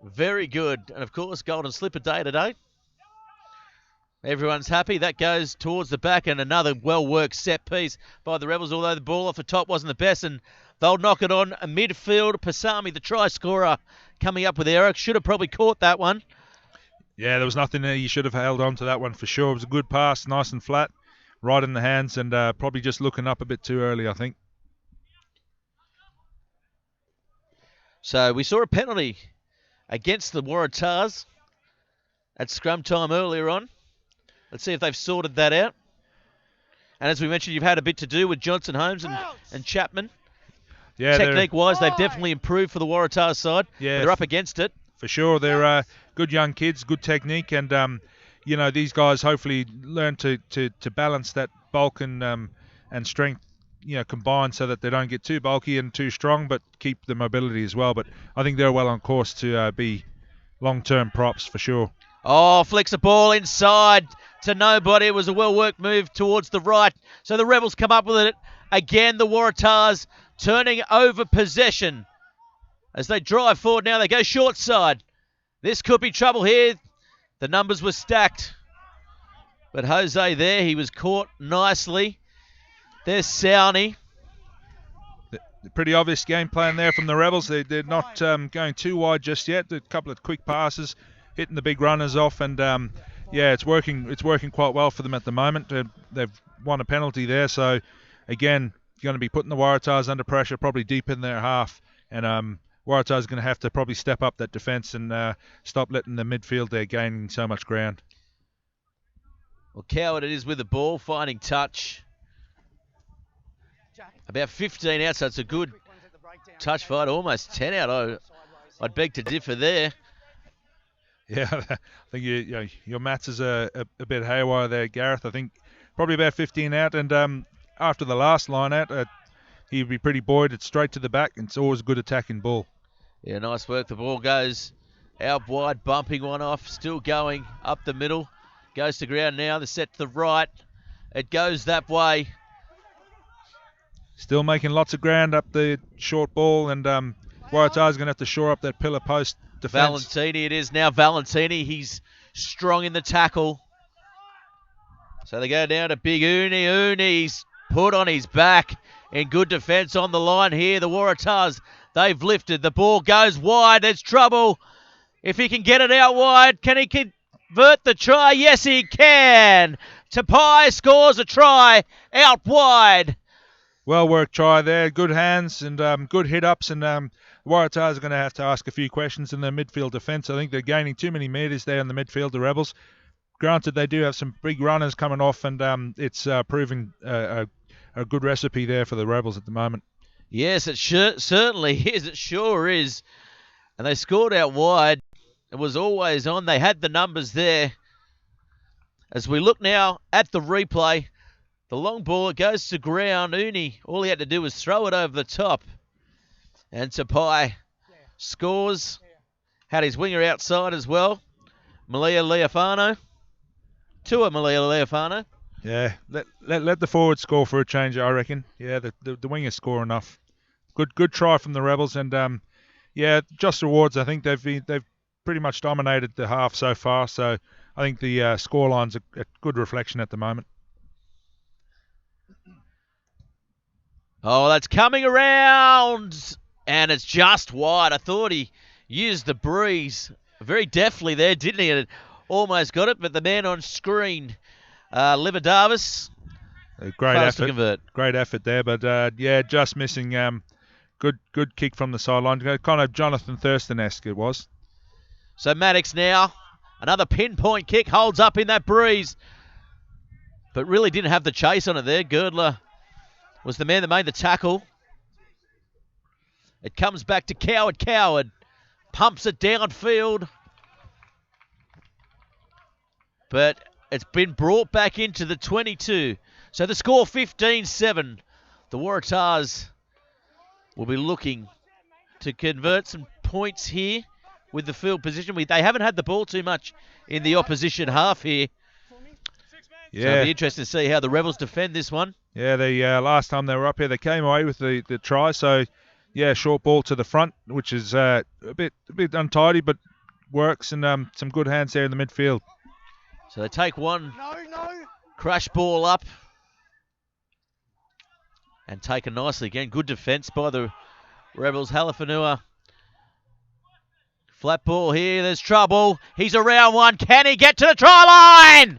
Very good. And, of course, golden slipper day today. Everyone's happy. That goes towards the back, and another well-worked set piece by the Rebels, although the ball off the top wasn't the best, and they'll knock it on a midfield. Pasami, the try scorer, coming up with error. Should have probably caught that one. Yeah, there was nothing there. You should have held on to that one for sure. It was a good pass, nice and flat, right in the hands, and probably just looking up a bit too early, I think. So we saw a penalty against the Waratahs at scrum time earlier on. Let's see if they've sorted that out. And as we mentioned, you've had a bit to do with Johnson Holmes and Chapman. Yeah, technique-wise, they've definitely improved for the Waratahs side. Yeah, they're up against it. For sure, they're good young kids, good technique, and these guys hopefully learn to balance that bulk and strength, combined, so that they don't get too bulky and too strong, but keep the mobility as well. But I think they're well on course to be long-term props for sure. Oh, flicks a ball inside to nobody. It was a well-worked move towards the right. So the Rebels come up with it again. The Waratahs turning over possession. As they drive forward now, they go short side. This could be trouble here. The numbers were stacked. But Jose there, he was caught nicely. There's Sowney. The pretty obvious game plan there from the Rebels. They're not going too wide just yet. A couple of quick passes, hitting the big runners off, and it's working quite well for them at the moment. They've won a penalty there, so again, going to be putting the Waratahs under pressure, probably deep in their half, and Waratahs going to have to probably step up that defence and stop letting the midfield there gaining so much ground. Well, Coward it is with the ball, finding touch. About 15 out, so it's a good touch fight, almost 10 out. I'd beg to differ there. Yeah, I think your maths is a bit haywire there, Gareth. I think probably about 15 out, and after the last line out, he'd be pretty buoyed. It's straight to the back, and it's always a good attacking ball. Yeah, nice work. The ball goes out wide, bumping one off, still going up the middle. Goes to ground now. The set to the right. It goes that way. Still making lots of ground up the short ball, and Waratahs going to have to shore up that pillar post defence. Valentini it is now. Valentini, he's strong in the tackle. So they go down to Big Uni. Uni's put on his back in good defence on the line here. The Waratahs, they've lifted. The ball goes wide. There's trouble. If he can get it out wide, can he convert the try? Yes, he can. Tapai scores a try out wide. Well worked try there. Good hands and good hit-ups, and Waratahs are going to have to ask a few questions in their midfield defence. I think they're gaining too many metres there in the midfield, the Rebels. Granted, they do have some big runners coming off, and it's proving a good recipe there for the Rebels at the moment. Yes, it certainly is. It sure is. And they scored out wide. It was always on. They had the numbers there. As we look now at the replay, the long ball, it goes to ground. Uni, all he had to do was throw it over the top. And Tapai scores. Had his winger outside as well. Malia Leofano. Tua Malia Leofano. Yeah, let the forward score for a change, I reckon. Yeah, the wingers score enough. Good try from the Rebels, and yeah, just rewards. I think they've pretty much dominated the half so far. So I think the scoreline's a good reflection at the moment. Oh, that's coming around, and it's just wide. I thought he used the breeze very deftly there, didn't he? And almost got it, but the man on screen, Liverdavis, great effort. Great effort there, but yeah, just missing. Good kick from the sideline. Kind of Jonathan Thurston-esque it was. So Maddox now, another pinpoint kick, holds up in that breeze, but really didn't have the chase on it there. Girdler was the man that made the tackle. It comes back to Coward. Coward pumps it downfield, but it's been brought back into the 22. So the score 15-7. The Waratahs will be looking to convert some points here with the field position. They haven't had the ball too much in the opposition half here. Yeah. So it'll be interesting to see how the Rebels defend this one. Yeah, the last time they were up here, they came away with the try. So, yeah, short ball to the front, which is a bit untidy, but works, and some good hands there in the midfield. So they take one crash ball up and taken nicely again. Good defence by the Rebels. Halafanua. Flat ball here. There's trouble. He's around one. Can he get to the try line?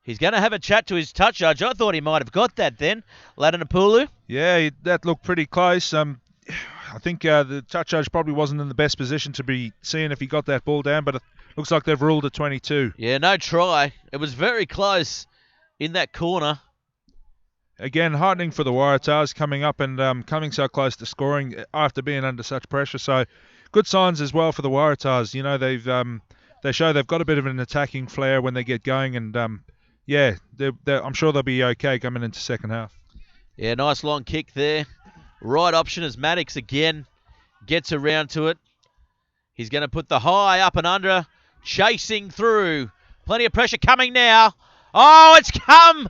He's going to have a chat to his touch judge. I thought he might have got that then. Ladanapulu. Yeah, that looked pretty close. I think the touch judge probably wasn't in the best position to be seeing if he got that ball down, but it looks like they've ruled a 22. Yeah, no try. It was very close in that corner. Again, heartening for the Waratahs coming up and coming so close to scoring after being under such pressure. So good signs as well for the Waratahs. You know, they show they've got a bit of an attacking flair when they get going, and yeah, I'm sure they'll be okay coming into second half. Yeah, nice long kick there. Right option as Maddox again gets around to it. He's going to put the high up and under, chasing through. Plenty of pressure coming now. Oh, it's come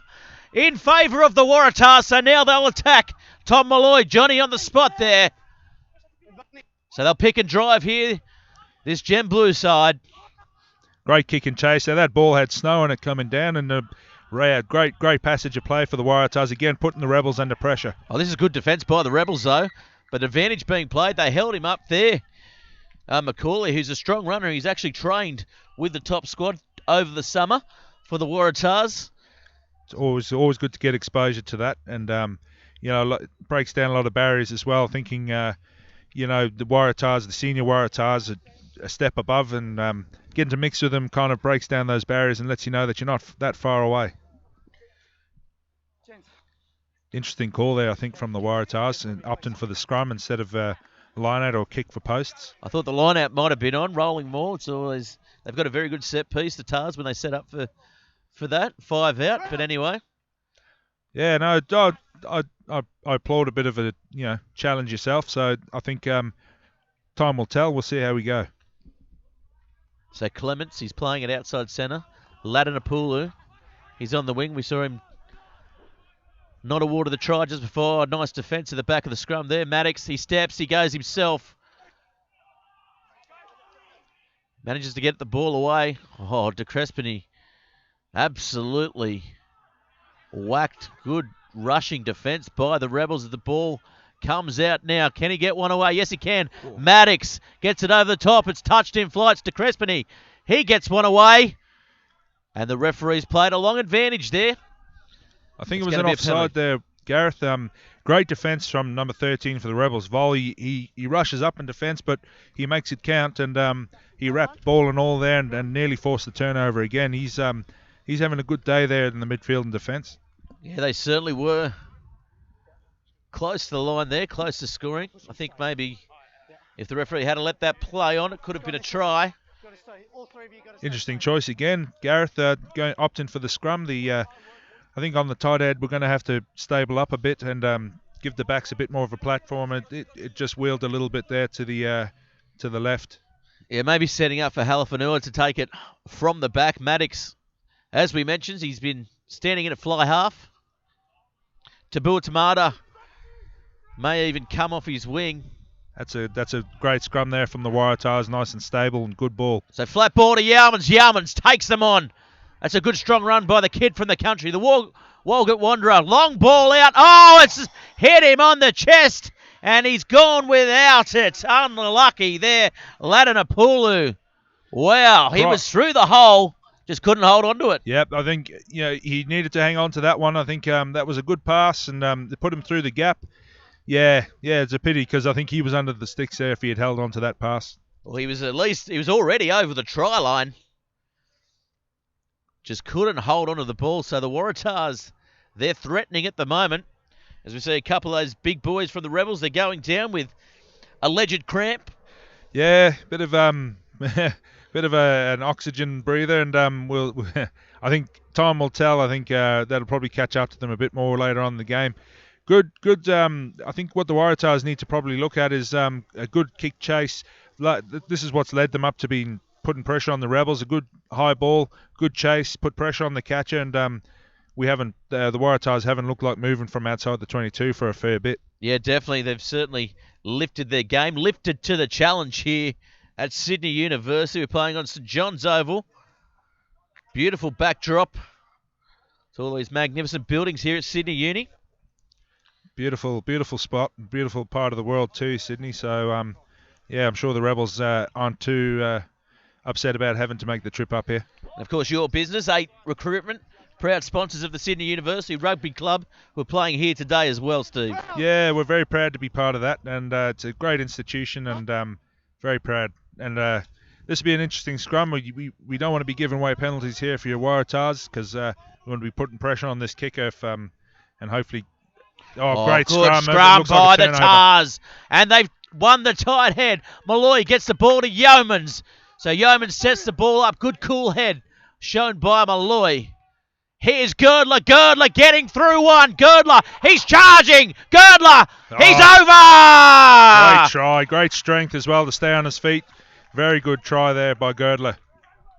in favour of the Waratahs, so now they'll attack Tom Malloy. Johnny on the spot there. So they'll pick and drive here, this Gem Blue side. Great kick and chase. So that ball had snow on it coming down, and great passage of play for the Waratahs, again putting the Rebels under pressure. Oh, this is good defence by the Rebels though, but advantage being played. They held him up there. Macaulay, who's a strong runner, he's actually trained with the top squad over the summer for the Waratahs. It's always good to get exposure to that, and you know, it breaks down a lot of barriers as well. Thinking, you know, the Waratahs, the senior Waratahs, are a step above, and getting to mix with them kind of breaks down those barriers and lets you know that you're not that far away. Interesting call there, I think, from the Waratahs, and Upton for the scrum instead of line-out or kick for posts. I thought the line-out might have been on, rolling more. It's always, they've got a very good set piece, the Tars, when they set up for that. 5 out, but anyway. Yeah, no, I applaud a bit of a challenge yourself. So I think time will tell. We'll see how we go. So Clements, he's playing at outside centre. Ladanapulu, he's on the wing. We saw him not awarded the try just before. Nice defence at the back of the scrum there. Maddox, he steps, he goes himself. Manages to get the ball away. Oh, De Crespigny absolutely whacked. Good rushing defence by the Rebels as the ball comes out now. Can he get one away? Yes, he can. Cool. Maddox gets it over the top. It's touched in flights to Crespigny. He gets one away. And the referee's played a long advantage there. I think it was an offside there, Gareth. Great defence from number 13 for the Rebels. Volley, he rushes up in defence, but he makes it count, and he wrapped ball and all there and nearly forced the turnover again. He's having a good day there in the midfield and defence. Yeah, they certainly were. Close to the line there, close to scoring. I think maybe if the referee hadn't let that play on, it could have been a try. Interesting choice again, Gareth, opting for the scrum. I think on the tight end we're going to have to stable up a bit and give the backs a bit more of a platform. It just wheeled a little bit there to the left. Yeah, maybe setting up for Halafanua to take it from the back. Maddox, as we mentioned, he's been standing in at fly half. Tabua Tamata may even come off his wing. That's a great scrum there from the Waratahs, nice and stable and good ball. So flat ball to Yarmans. Yarmans takes them on. That's a good strong run by the kid from the country. The Walgett Wanderer. Long ball out. Oh, it's hit him on the chest. And he's gone without it. Unlucky there. Ladanapulu. Wow, he was through the hole. Just couldn't hold on to it. Yep, I think he needed to hang on to that one. I think that was a good pass and they put him through the gap. Yeah, it's a pity because I think he was under the sticks there if he had held on to that pass. Well, he was already over the try line. Just couldn't hold on to the ball. So the Waratahs, they're threatening at the moment. As we see a couple of those big boys from the Rebels, they're going down with alleged cramp. Yeah, bit of an oxygen breather, and I think time will tell. I think that'll probably catch up to them a bit more later on in the game. Good. I think what the Waratahs need to probably look at is a good kick chase. This is what's led them up to being putting pressure on the Rebels. A good high ball, good chase, put pressure on the catcher, and the Waratahs haven't looked like moving from outside the 22 for a fair bit. Yeah, definitely. They've certainly lifted their game, lifted to the challenge here at Sydney University. We're playing on St John's Oval. Beautiful backdrop to all these magnificent buildings here at Sydney Uni. Beautiful spot, beautiful part of the world too, Sydney. So, I'm sure the Rebels aren't too upset about having to make the trip up here. And of course, your business, 8 Recruitment, proud sponsors of the Sydney University Rugby Club, who are playing here today as well, Steve. Yeah, we're very proud to be part of that, and it's a great institution, and very proud. And this will be an interesting scrum. We don't want to be giving away penalties here for your Waratahs because we want to be putting pressure on this kicker and hopefully. Great good scrum by the Tars. And they've won the tight head. Malloy gets the ball to Yeomans. So Yeomans sets the ball up. Good cool head shown by Malloy. Here's Girdler. Girdler getting through one. Girdler. He's charging. Girdler. He's over. Great try. Great strength as well to stay on his feet. Very good try there by Girdler.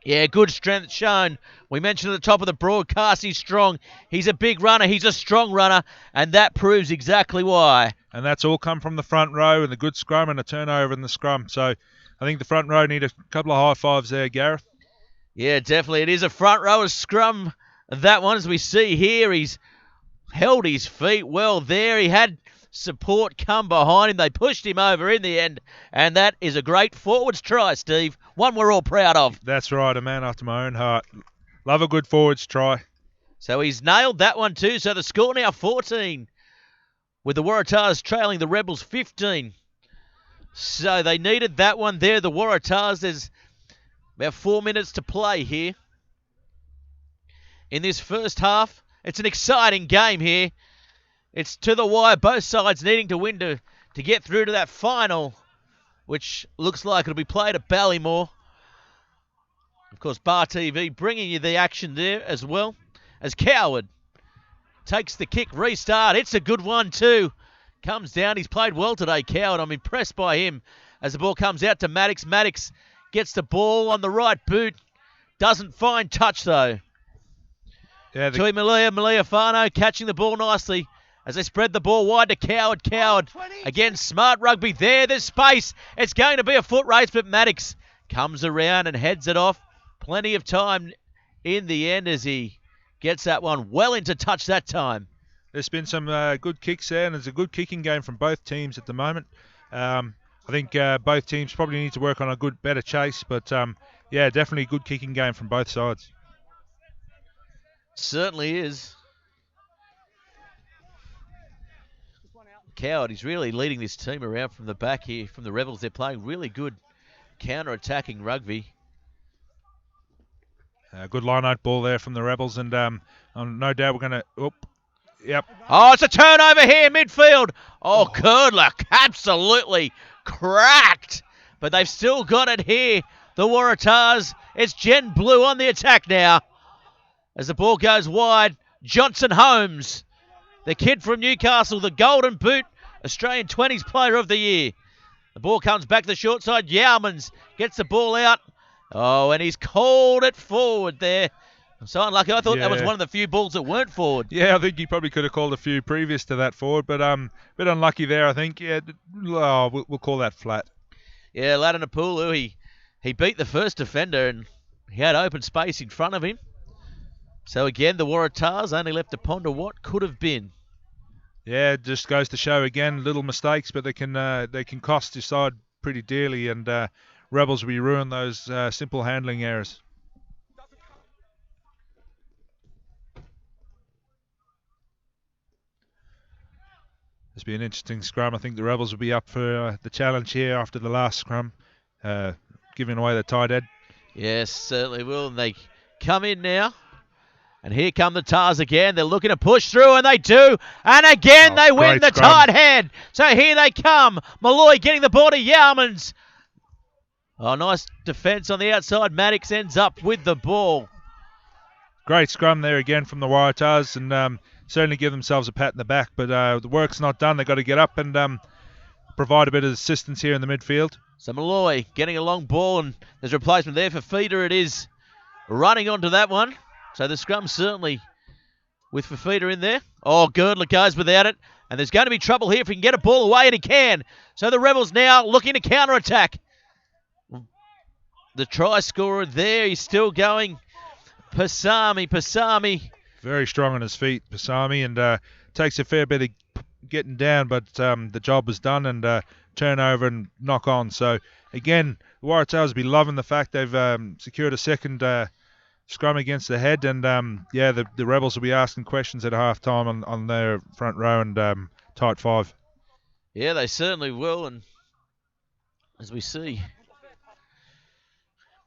Yeah, good strength shown. We mentioned at the top of the broadcast he's strong. He's a big runner. He's a strong runner. And that proves exactly why. And that's all come from the front row and the good scrum and a turnover in the scrum. So I think the front row need a couple of high fives there, Gareth. Yeah, definitely. It is a front row scrum. That one, as we see here, he's held his feet well there. He had support come behind him. They pushed him over in the end. And that is a great forwards try, Steve. One we're all proud of. That's right, a man after my own heart. Love a good forwards try. So he's nailed that one too. So the score now 14. With the Waratahs trailing the Rebels 15. So they needed that one there. The Waratahs, there's about 4 minutes to play here. In this first half, it's an exciting game here. It's to the wire, both sides needing to win to get through to that final which looks like it'll be played at Ballymore. Of course, Bar TV bringing you the action there as well. As Coward takes the kick, restart. It's a good one too. Comes down. He's played well today, Coward. I'm impressed by him. As the ball comes out to Maddox. Maddox gets the ball on the right boot. Doesn't find touch though. Yeah, Tui Maliafano catching the ball nicely as they spread the ball wide to Coward. Coward again, smart rugby there. There's space. It's going to be a foot race, but Maddox comes around and heads it off. Plenty of time in the end as he gets that one well into touch that time. There's been some good kicks there, and it's a good kicking game from both teams at the moment. I think both teams probably need to work on a better chase, but yeah, definitely a good kicking game from both sides. Certainly is. Coward, he's really leading this team around from the back here, from the Rebels. They're playing really good counter-attacking rugby. Good line-out ball there from the Rebels, and no doubt we're going to... Yep. Oh, it's a turnover here, midfield. Oh, good luck. Absolutely cracked. But they've still got it here. The Waratahs. It's Gen Blue on the attack now. As the ball goes wide, Johnson Holmes, the kid from Newcastle, the Golden Boot, Australian 20s Player of the Year. The ball comes back to the short side. Yaumans gets the ball out. Oh, and he's called it forward there. I'm so unlucky. I thought that was one of the few balls that weren't forward. Yeah, I think he probably could have called a few previous to that forward, but a bit unlucky there, I think. Yeah, we'll call that flat. Yeah, Ladanapulu, he beat the first defender and he had open space in front of him. So again, the Waratahs only left to ponder what could have been. Yeah, it just goes to show again, little mistakes, but they can cost your side pretty dearly, and Rebels will ruin those simple handling errors. It's been an interesting scrum. I think the Rebels will be up for the challenge here after the last scrum, giving away the tight head. Yes, certainly will. And they come in now. And here come the Tars again. They're looking to push through, and they do. And again, they win the scrum. tight head. So here they come. Malloy getting the ball to Yaumans. Oh, nice defence on the outside. Maddox ends up with the ball. Great scrum there again from the Waratahs, and certainly give themselves a pat in the back. But the work's not done. They've got to get up and provide a bit of assistance here in the midfield. So Malloy getting a long ball, and there's a replacement there for Feeder. It is running onto that one. So the scrum certainly with Fafita in there. Oh, Girdler goes without it. And there's going to be trouble here if he can get a ball away, and he can. So the Rebels now looking to counter-attack. The try scorer there, he's still going. Pasami. Very strong on his feet, Pasami, and takes a fair bit of getting down, but the job was done, and turnover and knock on. So, again, the Waratahs will be loving the fact they've secured a second scrum against the head, and the Rebels will be asking questions at half-time on their front row and tight five. Yeah, they certainly will, and as we see,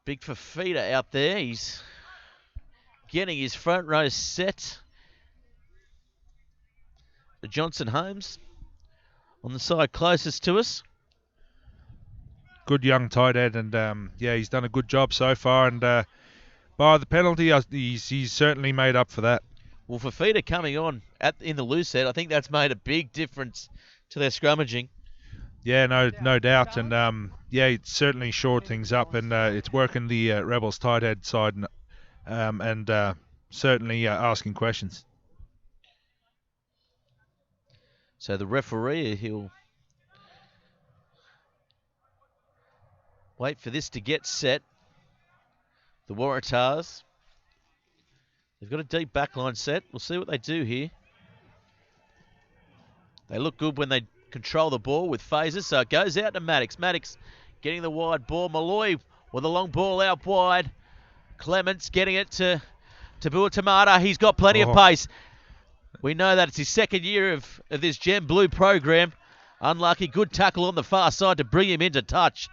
Big Fafita out there, he's getting his front row set. Johnson Holmes on the side closest to us. Good young tight end, and he's done a good job so far, and by the penalty, he's certainly made up for that. Well, Fafita coming on in the loose head, I think that's made a big difference to their scrummaging. Yeah, no doubt, and it's certainly shored things up, and it's working the Rebels tight head side, and certainly asking questions. So the referee, he'll wait for this to get set. The Waratahs, they've got a deep backline set. We'll see what they do here. They look good when they control the ball with phases, so it goes out to Maddox. Maddox getting the wide ball. Malloy with a long ball out wide. Clements getting it to Buatamata. He's got plenty of pace. We know that it's his second year of this Gem Blue program. Unlucky, good tackle on the far side to bring him into touch.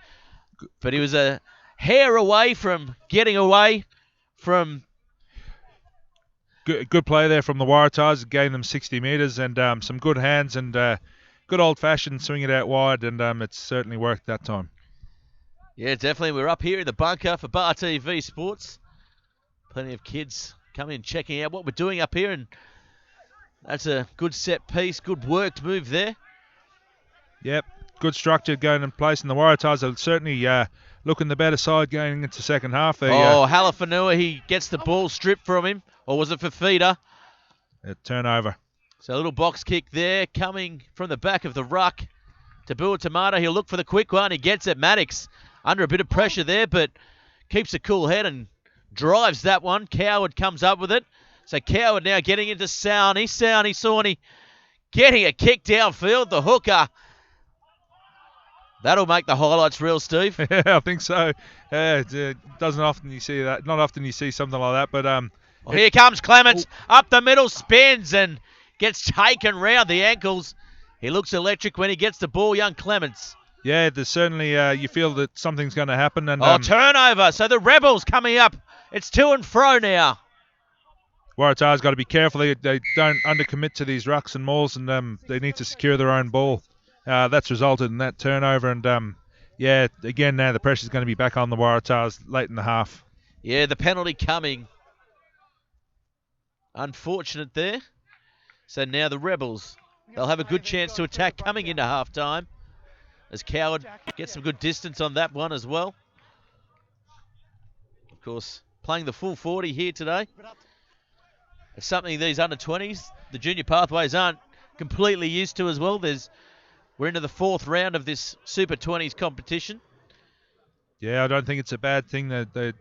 But he was a hair away from getting away from... Good play there from the Waratahs. Gained them 60 metres and some good hands and good old-fashioned swing it out wide, and it's certainly worked that time. Yeah, definitely. We're up here in the bunker for Bar TV Sports. Plenty of kids coming and checking out what we're doing up here, and that's a good set piece, good worked move there. Yep, good structure going in place, and the Waratahs are certainly looking the better side going into second half. Halafanua, he gets the ball stripped from him, or was it Fafita? A turnover. So a little box kick there coming from the back of the ruck to Bua Tomato. He'll look for the quick one. He gets it. Maddox under a bit of pressure there, but keeps a cool head and drives that one. Coward comes up with it. So Coward now getting into Sawney, getting a kick downfield. The hooker. That'll make the highlights reel, Steve. Yeah, I think so. It doesn't often you see that. Not often you see something like that, but here comes Clements. Up the middle, spins and gets taken round the ankles. He looks electric when he gets the ball, young Clements. Yeah, there's certainly you feel that something's going to happen. And turnover. So the Rebels coming up. It's to and fro now. Waratahs got to be careful. They don't undercommit to these rucks and mauls, and they need to secure their own ball. That's resulted in that turnover, and again now the pressure's going to be back on the Waratahs late in the half. Yeah, the penalty coming. Unfortunate there. So now the Rebels, they'll have a good chance to attack coming into half-time, as Coward gets some good distance on that one as well. Of course, playing the full 40 here today. It's something these under-20s, the junior pathways, aren't completely used to as well. We're into the 4th round of this Super 20s competition. Yeah, I don't think it's a bad thing that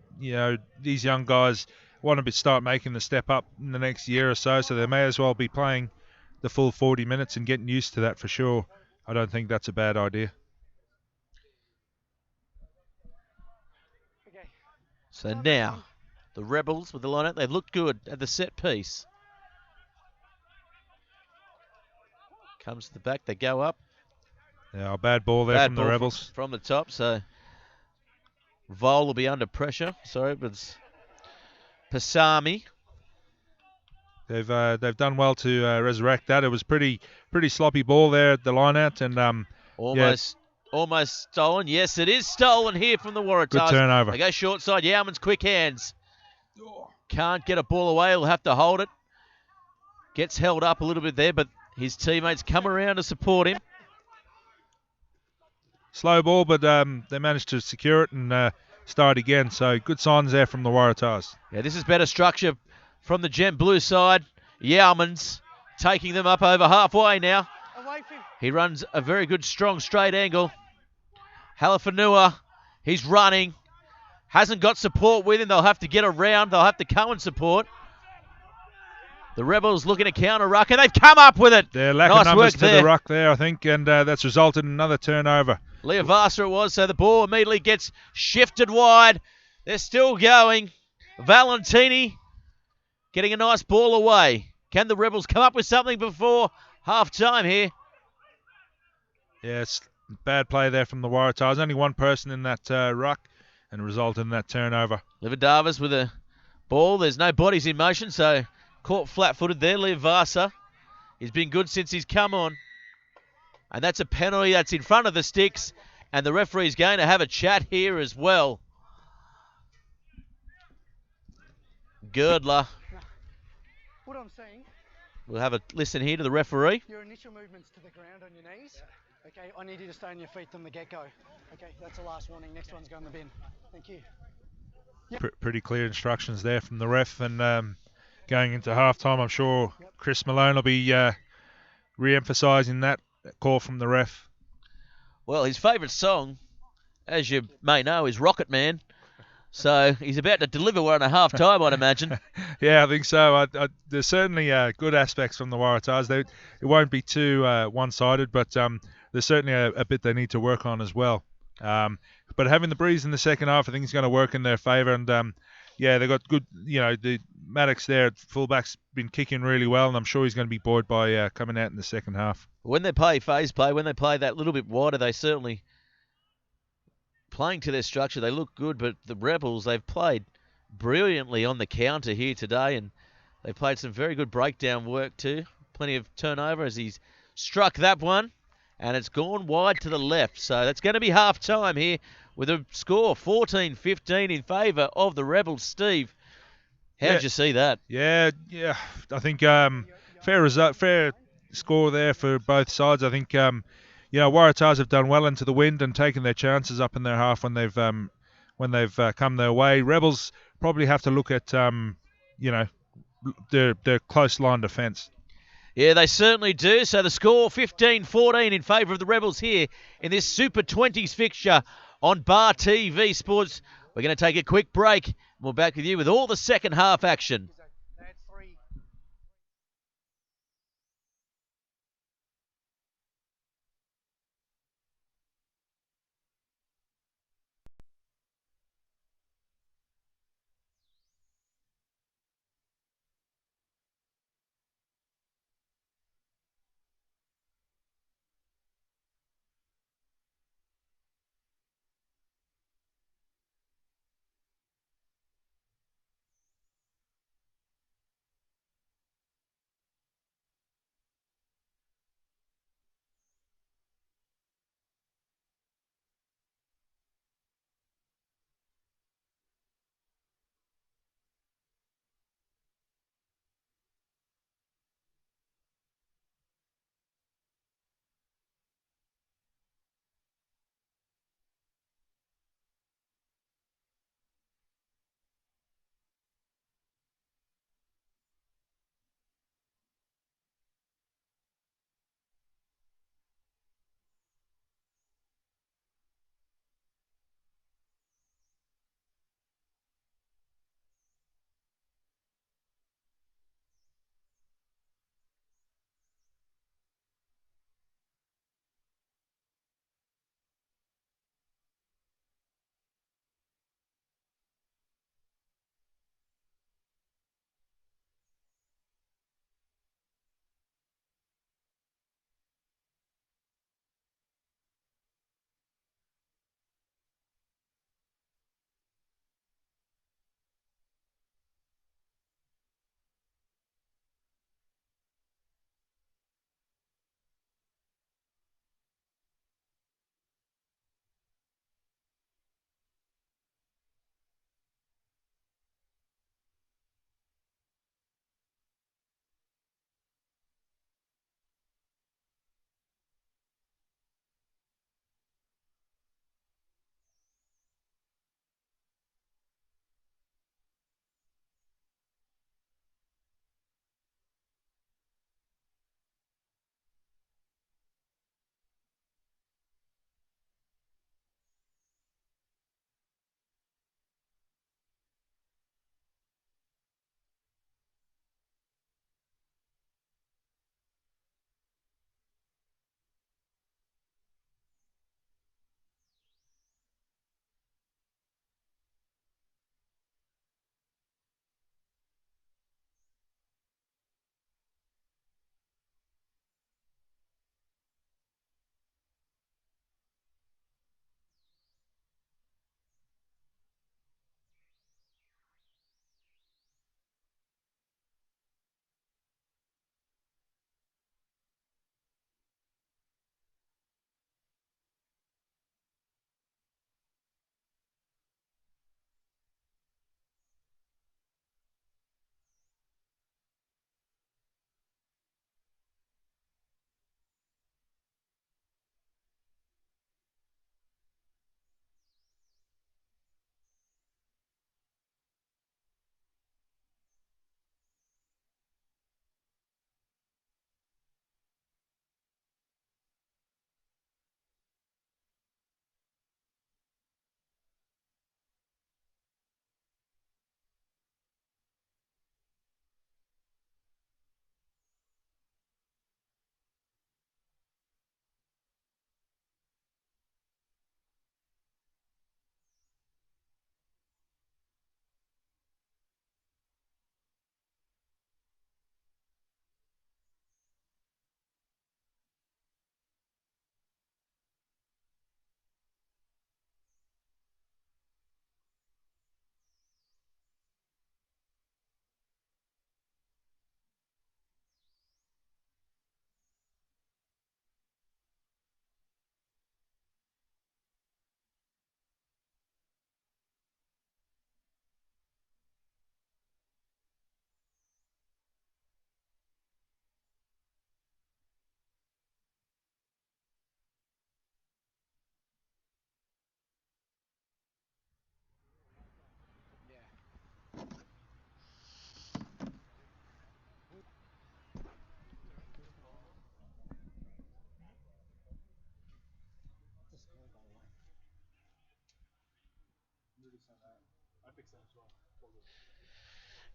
these young guys want to start making the step up in the next year or so they may as well be playing the full 40 minutes and getting used to that for sure. I don't think that's a bad idea. So now, the Rebels with the line-out, they've looked good at the set piece. Comes to the back, they go up. Yeah, a bad ball there from the Rebels. From the top, so Vol will be under pressure. Sorry, but it's Pasami. They've done well to resurrect that. It was pretty sloppy ball there at the line-out, and almost stolen. Yes, it is stolen here from the Waratahs. Good turnover. They go short side. Yauman's quick hands. Can't get a ball away. He'll have to hold it. Gets held up a little bit there, but his teammates come around to support him. Slow ball, but they managed to secure it and start again. So good signs there from the Waratahs. Yeah, this is better structure from the Gem Blue side. Yauman's taking them up over halfway now. He runs a very good, strong, straight angle. Halafanua, he's running. Hasn't got support with him. They'll have to get around. They'll have to come and support. The Rebels looking to counter ruck, and they've come up with it. They're lacking numbers to the ruck there, I think, and that's resulted in another turnover. Leovasa it was, so the ball immediately gets shifted wide. They're still going. Valentini getting a nice ball away. Can the Rebels come up with something before half-time here? Yeah, it's bad play there from the Waratahs. Only one person in that ruck, and resulted in that turnover. Livadavis with a ball. There's no bodies in motion, so caught flat-footed there. Leovasa, he's been good since he's come on. And that's a penalty that's in front of the sticks, and the referee's going to have a chat here as well. Girdler. What I'm saying, we'll have a listen here to the referee. Your initial movements to the ground on your knees. Okay, I need you to stay on your feet from the get-go. Okay, that's the last warning. Next one's going to the bin. Thank you. Yep. Pretty clear instructions there from the ref, and going into halftime, I'm sure Chris Malone will be re-emphasising that call from the ref. Well, his favourite song, as you may know, is Rocket Man. So he's about to deliver one at half-time, I'd imagine. Yeah, I think so. There's certainly good aspects from the Waratahs. It won't be too one-sided, but there's certainly a bit they need to work on as well. But having the breeze in the second half, I think is going to work in their favour. And they've got good. The Maddox there at fullback's been kicking really well, and I'm sure he's going to be buoyed by coming out in the second half. When they play phase play, when they play that little bit wider, they certainly playing to their structure. They look good, but the Rebels, they've played brilliantly on the counter here today, and they played some very good breakdown work too. Plenty of turnover as he's struck that one, and it's gone wide to the left. So that's going to be half-time here. with a score 14-15 in favour of the Rebels. Steve, how did you see that? Yeah. I think fair result, fair score there for both sides. I think Waratahs have done well into the wind and taken their chances up in their half when they've come their way. Rebels probably have to look at their close line defence. Yeah, they certainly do. So the score 15-14 in favour of the Rebels here in this Super 20s fixture on Bar TV Sports. We're going to take a quick break. We're back with you with all the second half action.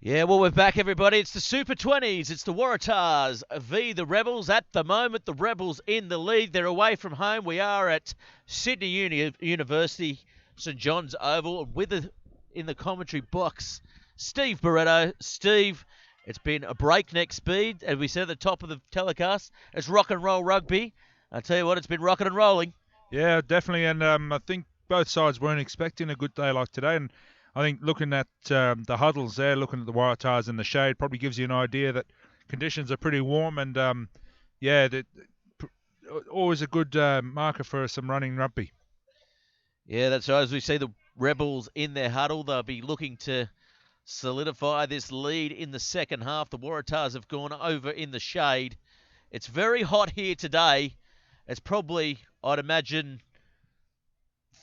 Yeah, well, we're back, everybody. It's the Super 20s. It's the Waratahs v the Rebels. At the moment, the Rebels in the lead. They're away from home. We are at Sydney University, St John's Oval. With us in the commentary box, Steve Barretto. Steve, it's been a breakneck speed, as we said at the top of the telecast. It's rock and roll rugby. I tell you what, it's been rocking and rolling. Yeah, definitely. And I think both sides weren't expecting a good day like today. And I think looking at the huddles there, looking at the Waratahs in the shade, probably gives you an idea that conditions are pretty warm. And always a good marker for some running rugby. Yeah, that's right. As we see the Rebels in their huddle, they'll be looking to solidify this lead in the second half. The Waratahs have gone over in the shade. It's very hot here today. It's probably, I'd imagine,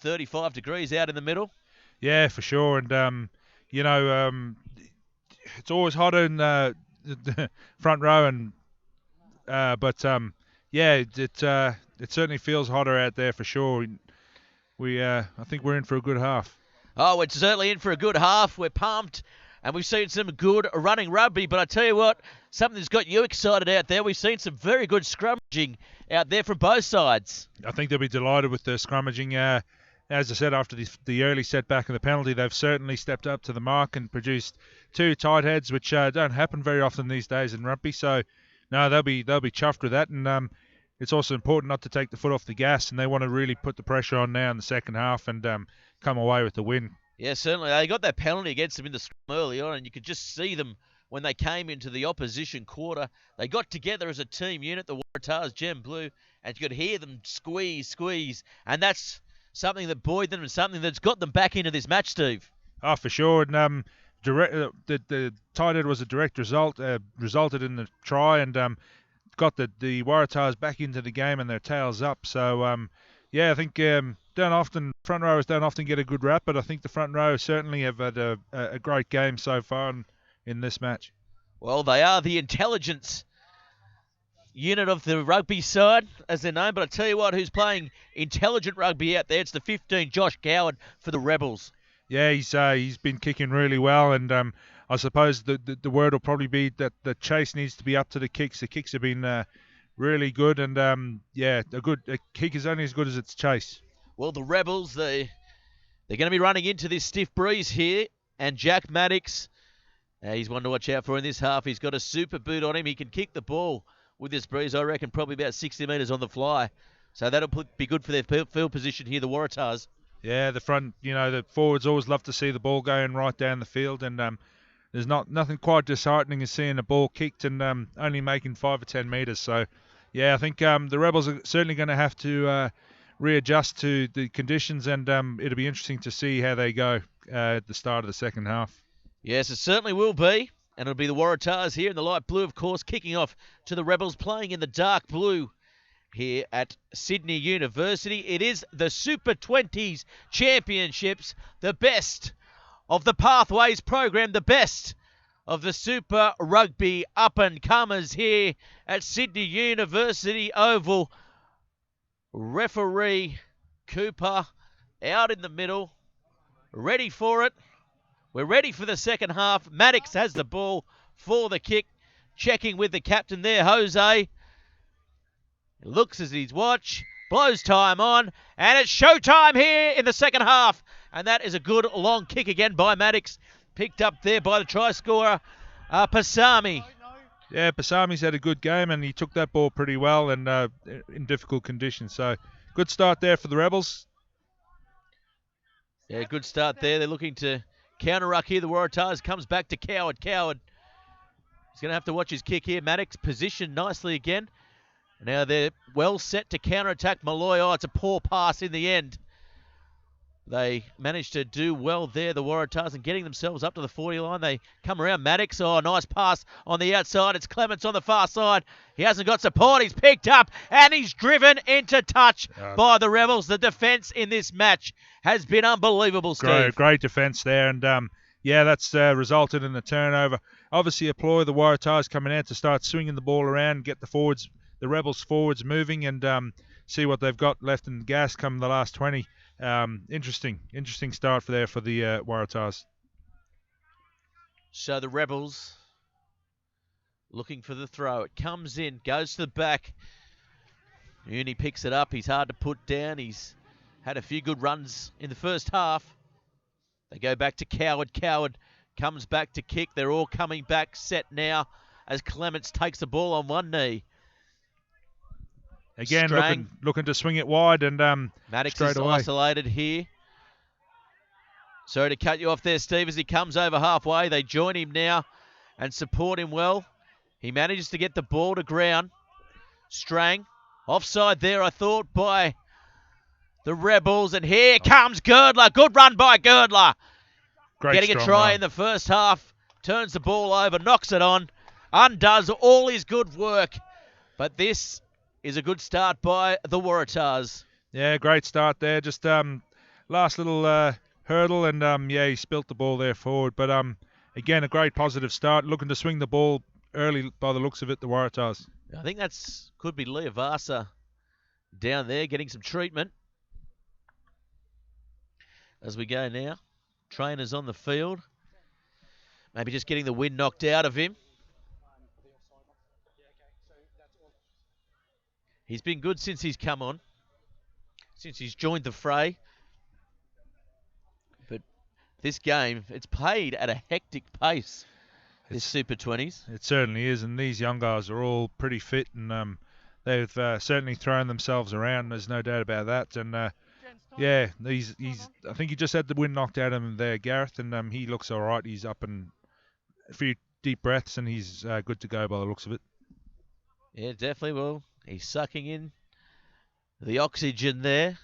35 degrees out in the middle. Yeah, for sure. And, it's always hot in the front row. And it certainly feels hotter out there for sure. I think we're in for a good half. Oh, we're certainly in for a good half. We're pumped. And we've seen some good running rugby. But I tell you what, something that's got you excited out there. We've seen some very good scrummaging out there from both sides. I think they'll be delighted with the scrummaging. As I said, after the early setback and the penalty, they've certainly stepped up to the mark and produced two tight heads, which don't happen very often these days in rugby. So, no, they'll be chuffed with that. And it's also important not to take the foot off the gas, and they want to really put the pressure on now in the second half and come away with the win. Yeah, certainly. They got that penalty against them in the scrum early on, and you could just see them when they came into the opposition quarter. They got together as a team unit, the Waratahs, Gem Blue, and you could hear them squeeze, and that's something that buoyed them and something that's got them back into this match, Steve. Oh, for sure. And the tight head was a direct result, resulted in the try, and got the Waratahs back into the game and their tails up. So, I think front rowers don't often get a good rap, but I think the front row certainly have had a great game so far in this match. Well, they are the intelligence unit of the rugby side, as they're known. But I tell you what, who's playing intelligent rugby out there? It's the 15, Josh Coward, for the Rebels. Yeah, he's been kicking really well, and I suppose the word will probably be that the chase needs to be up to the kicks. The kicks have been really good, and a kick is only as good as its chase. Well, the Rebels, they're going to be running into this stiff breeze here, and Jack Maddox, he's one to watch out for in this half. He's got a super boot on him. He can kick the ball with this breeze, I reckon, probably about 60 metres on the fly. So that'll be good for their field position here, the Waratahs. Yeah, the front, the forwards always love to see the ball going right down the field, and there's nothing quite disheartening as seeing a ball kicked and only making 5 or 10 metres. So, yeah, I think the Rebels are certainly going to have to readjust to the conditions, and it'll be interesting to see how they go at the start of the second half. Yes, it certainly will be. And it'll be the Waratahs here in the light blue, of course, kicking off to the Rebels playing in the dark blue here at Sydney University. It is the Super 20's Championships, the best of the Pathways program, the best of the Super Rugby up-and-comers here at Sydney University Oval. Referee Cooper out in the middle, ready for it. We're ready for the second half. Maddox has the ball for the kick. Checking with the captain there, Jose. He looks at his watch, blows time on, and it's showtime here in the second half. And that is a good long kick again by Maddox. Picked up there by the try scorer, Pasami. Yeah, Pasami's had a good game, and he took that ball pretty well and in difficult conditions. So, good start there for the Rebels. Yeah, good start there. They're looking to counter-ruck here. The Waratahs comes back to Coward. Coward, he's going to have to watch his kick here. Maddox positioned nicely again. Now they're well set to counter-attack Malloy. Oh, it's a poor pass in the end. They managed to do well there, the Waratahs, and getting themselves up to the 40 line. They come around Maddox. Oh, nice pass on the outside. It's Clements on the far side. He hasn't got support. He's picked up, and he's driven into touch by the Rebels. The defence in this match has been unbelievable, Steve. Great defence there, and that's resulted in the turnover. Obviously, applaud the Waratahs coming out to start swinging the ball around, get the Rebels forwards moving, and see what they've got left in the gas come the last 20. Interesting start for the Waratahs. So the Rebels looking for the throw. It comes in, goes to the back. Uni picks it up. He's hard to put down. He's had a few good runs in the first half. They go back to Coward. Coward comes back to kick. They're all coming back set now as Clements takes the ball on one knee. Again, looking to swing it wide, and Maddox straight is away. isolated here. Sorry to cut you off there, Steve, as he comes over halfway. They join him now and support him well. He manages to get the ball to ground. Strang, offside there, I thought, by the Rebels. And here comes Girdler. Good run by Girdler. Getting a try in the first half. Turns the ball over, knocks it on. Undoes all his good work. But this is a good start by the Waratahs. Yeah, great start there. Just last little hurdle, and he spilt the ball there forward. But again, a great positive start. Looking to swing the ball early by the looks of it, the Waratahs. I think could be Leavasa down there getting some treatment. As we go now, trainers on the field. Maybe just getting the wind knocked out of him. He's been good since he's come on, since he's joined the fray. But this game, it's played at a hectic pace, this Super 20s. It certainly is, and these young guys are all pretty fit, and they've certainly thrown themselves around, there's no doubt about that. And I think he just had the wind knocked out of him there, Gareth, and he looks all right. He's up and a few deep breaths, and he's good to go by the looks of it. Yeah, definitely will. He's sucking in the oxygen there.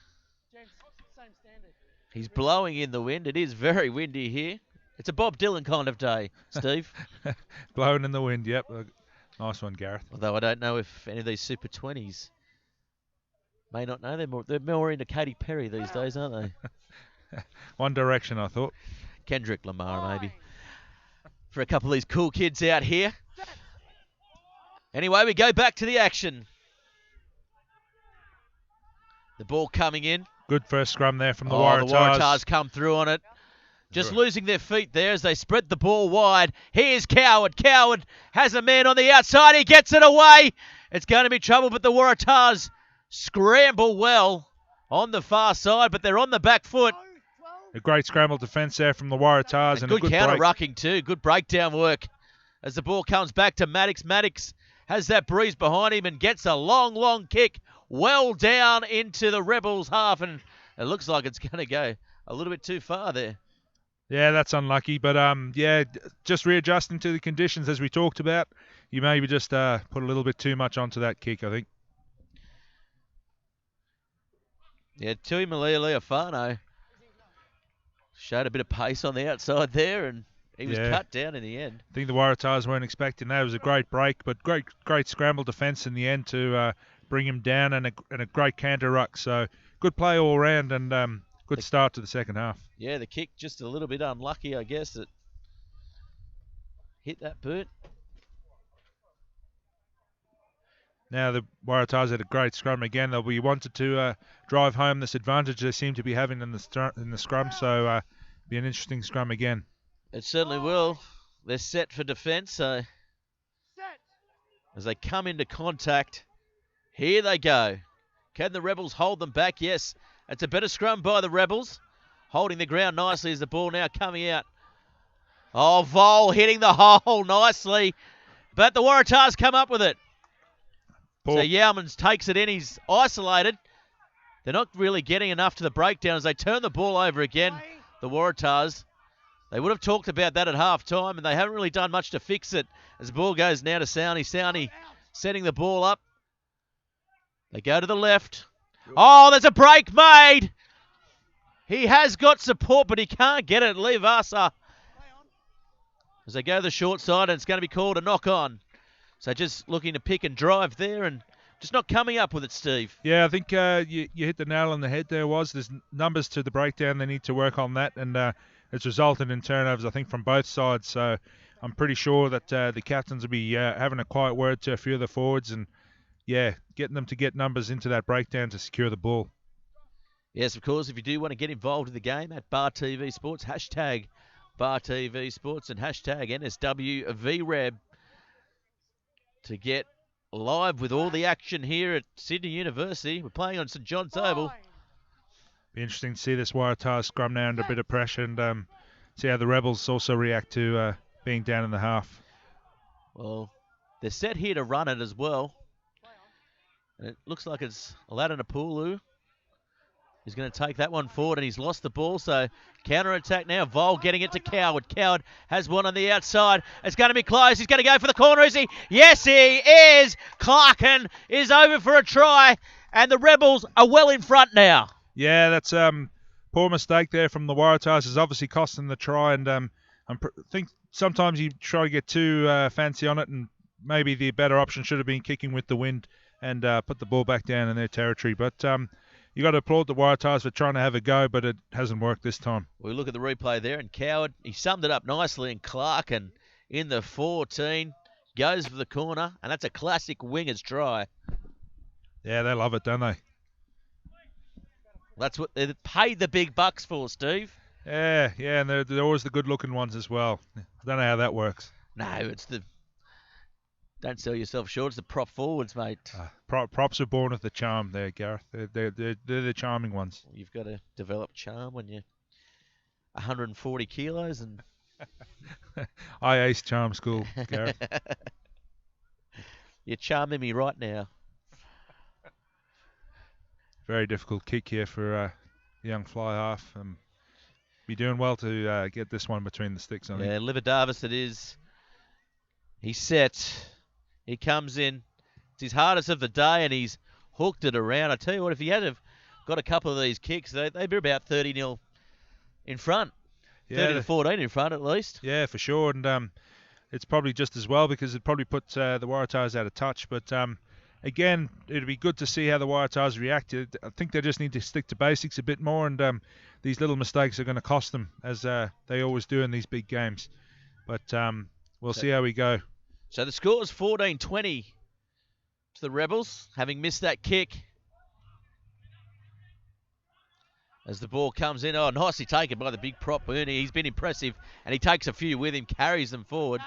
He's blowing in the wind. It is very windy here. It's a Bob Dylan kind of day, Steve. Blowing in the wind, yep. Nice one, Gareth. Although I don't know if any of these Super 20s may not know. They're more into Katy Perry these days, aren't they? One Direction, I thought. Kendrick Lamar, maybe. For a couple of these cool kids out here. Anyway, we go back to the action. The ball coming in. Good first scrum there from the Waratahs. The Waratahs come through on it. Just losing their feet there as they spread the ball wide. Here's Coward. Coward has a man on the outside. He gets it away. It's going to be trouble, but the Waratahs scramble well on the far side, but they're on the back foot. A great scramble defence there from the Waratahs. And a good counter-rucking too. Good breakdown work as the ball comes back to Maddox. Maddox has that breeze behind him and gets a long, long kick well down into the Rebels' half, and it looks like it's going to go a little bit too far there. Yeah, that's unlucky, but just readjusting to the conditions as we talked about. You maybe just put a little bit too much onto that kick, I think. Yeah, Tui Leafano showed a bit of pace on the outside there, and he was cut down in the end. I think the Waratahs weren't expecting that. It was a great break, but great scramble defence in the end to bring him down, and a great canter ruck. So good play all round, and good start to the second half. Yeah, the kick just a little bit unlucky, I guess. It hit that boot. Now the Waratahs had a great scrum again. They'll be wanted to drive home this advantage they seem to be having in the scrum. So be an interesting scrum again. It certainly will. They're set for defence. So as they come into contact, here they go. Can the Rebels hold them back? Yes. It's a better scrum by the Rebels. Holding the ground nicely as the ball now coming out. Oh, Vol hitting the hole nicely. But the Waratahs come up with it. So Yaumans takes it in. He's isolated. They're not really getting enough to the breakdown as they turn the ball over again. The Waratahs. They would have talked about that at half-time, and they haven't really done much to fix it. As the ball goes now to Sowney. Sowney setting the ball up. They go to the left. Oh, there's a break made. He has got support, but he can't get it. Leavasa. As they go to the short side, and it's going to be called a knock-on. So just looking to pick and drive there and just not coming up with it, Steve. Yeah, I think you hit the nail on the head there. There's numbers to the breakdown. They need to work on that, and it's resulted in turnovers, I think, from both sides. So I'm pretty sure that the captains will be having a quiet word to a few of the forwards and, getting them to get numbers into that breakdown to secure the ball. Yes, of course, if you do want to get involved in the game at Bar TV Sports, hashtag Bar TV Sports and hashtag NSWVREB to get live with all the action here at Sydney University. We're playing on St John's Oval. Be interesting to see this Waratahs scrum now under a bit of pressure and see how the Rebels also react to being down in the half. Well, they're set here to run it as well. And it looks like it's Aladdin Apulu. He's going to take that one forward, and he's lost the ball, so counter-attack now. Vol getting it to Coward. Coward has one on the outside. It's going to be close. He's going to go for the corner, is he? Yes, he is. Clarkin is over for a try, and the Rebels are well in front now. Yeah, that's poor mistake there from the Waratahs. Is obviously costing the try, and I think sometimes you try to get too fancy on it, and maybe the better option should have been kicking with the wind and put the ball back down in their territory. But you got to applaud the Waratahs for trying to have a go, but it hasn't worked this time. We look at the replay there, and Coward, he summed it up nicely, and Clarkin in the 14 goes for the corner, and that's a classic wingers try. Yeah, they love it, don't they? That's what they paid the big bucks for, Steve. Yeah, and they're always the good-looking ones as well. I don't know how that works. No, it's the... Don't sell yourself short. It's the prop forwards, mate. Props are born with the charm there, Gareth. They're the charming ones. You've got to develop charm when you're 140 kilos. And I aced charm school, Gareth. You're charming me right now. Very difficult kick here for young fly half. Be doing well to get this one between the sticks, I think. Yeah, Liver Davis it is. He's set. He comes in. It's his hardest of the day, and he's hooked it around. I tell you what, if he had have got a couple of these kicks, they'd be about 30-0 in front. Yeah, 30-14 in front, at least. Yeah, for sure. And it's probably just as well, because it probably puts the Waratahs out of touch. But again, it'd be good to see how the Waratahs reacted. I think they just need to stick to basics a bit more, and these little mistakes are going to cost them, as they always do in these big games. But we'll see how we go. So the score is 14-20 to the Rebels, having missed that kick. As the ball comes in, oh, nicely taken by the big prop, Ernie. He's been impressive, and he takes a few with him, carries them forward.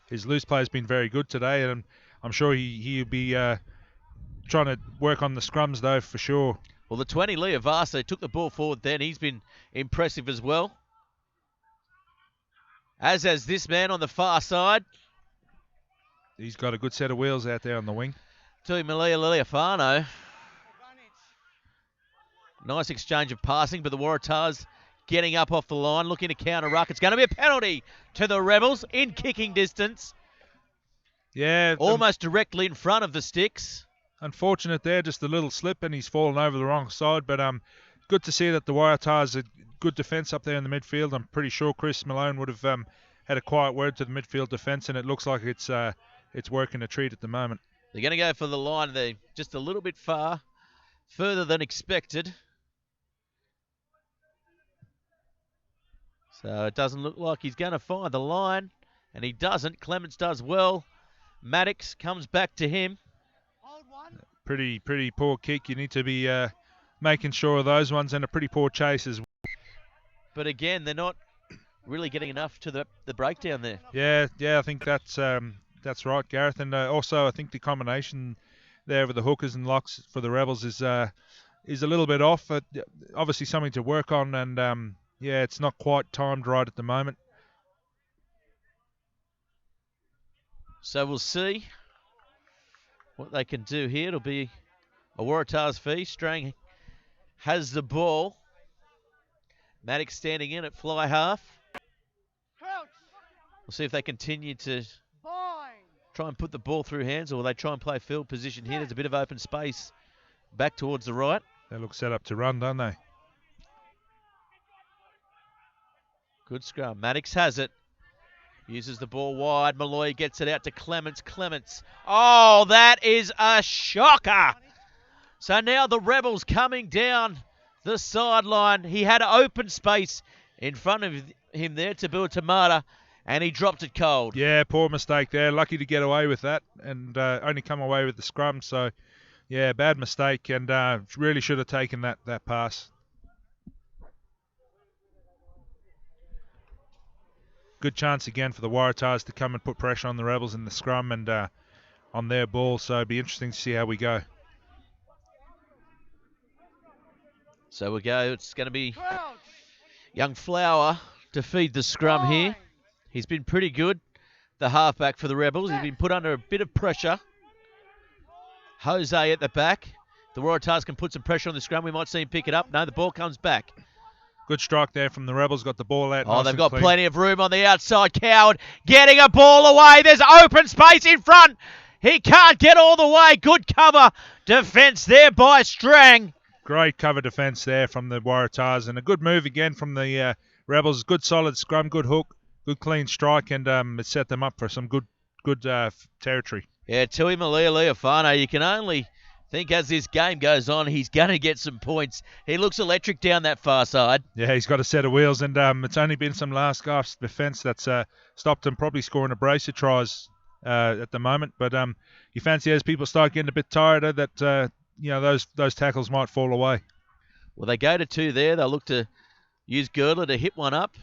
His loose play has been very good today, and I'm sure he'll be trying to work on the scrums, though, for sure. Well, the 20, Leo Vaso, took the ball forward then. He's been impressive as well. As has this man on the far side. He's got a good set of wheels out there on the wing. Tui Malia Liliafano. Nice exchange of passing, but the Waratahs getting up off the line, looking to counter ruck. It's going to be a penalty to the Rebels in kicking distance. Yeah. Almost directly in front of the sticks. Unfortunate there, just a little slip, and he's fallen over the wrong side. But good to see that the Waratahs had good defence up there in the midfield. I'm pretty sure Chris Malone would have had a quiet word to the midfield defence, and it looks like it's working a treat at the moment. They're going to go for the line. They're just a little bit further than expected. So it doesn't look like he's going to find the line, and he doesn't. Clements does well. Maddox comes back to him. Pretty poor kick. You need to be making sure of those ones, and a pretty poor chase as well. But again, they're not really getting enough to the breakdown there. Yeah, I think that's right, Gareth. And also, I think the combination there with the hookers and locks for the Rebels is a little bit off. Obviously, something to work on, and it's not quite timed right at the moment. So we'll see what they can do here. It'll be a Waratahs fee. Strang has the ball. Maddox standing in at fly half. We'll see if they continue to try and put the ball through hands, or will they try and play field position here. There's a bit of open space back towards the right. They look set up to run, don't they? Good scrum. Maddox has it. Uses the ball wide. Malloy gets it out to Clements. Clements. Oh, that is a shocker. So now the Rebels coming down the sideline. He had open space in front of him there to Bill Tamata, and he dropped it cold. Yeah, poor mistake there. Lucky to get away with that, and only come away with the scrum. So, yeah, bad mistake, and really should have taken that pass. good chance again for the Waratahs to come and put pressure on the Rebels in the scrum and on their ball. So it'll be interesting to see how we go. So we go. It's going to be young Flower to feed the scrum here. He's been pretty good, the halfback for the Rebels. He's been put under a bit of pressure. Jose at the back. The Waratahs can put some pressure on the scrum. We might see him pick it up. No, the ball comes back. Good strike there from the Rebels. Got the ball out. Oh, nice they've got clean. plenty of room on the outside. Coward getting a ball away. There's open space in front. He can't get all the way. Good cover defence there by Strang. Great cover defence there from the Waratahs, and a good move again from the Rebels. Good solid scrum, good hook, good clean strike, and it set them up for some good territory. Yeah, Tui Leafano, you can only think as this game goes on, he's going to get some points. He looks electric down that far side. Yeah, he's got a set of wheels, and it's only been some last gasp defence that's stopped him probably scoring a brace of tries at the moment. But you fancy as people start getting a bit tired that those tackles might fall away. Well, they go to 2 there. They'll look to use Girdler to hit one up.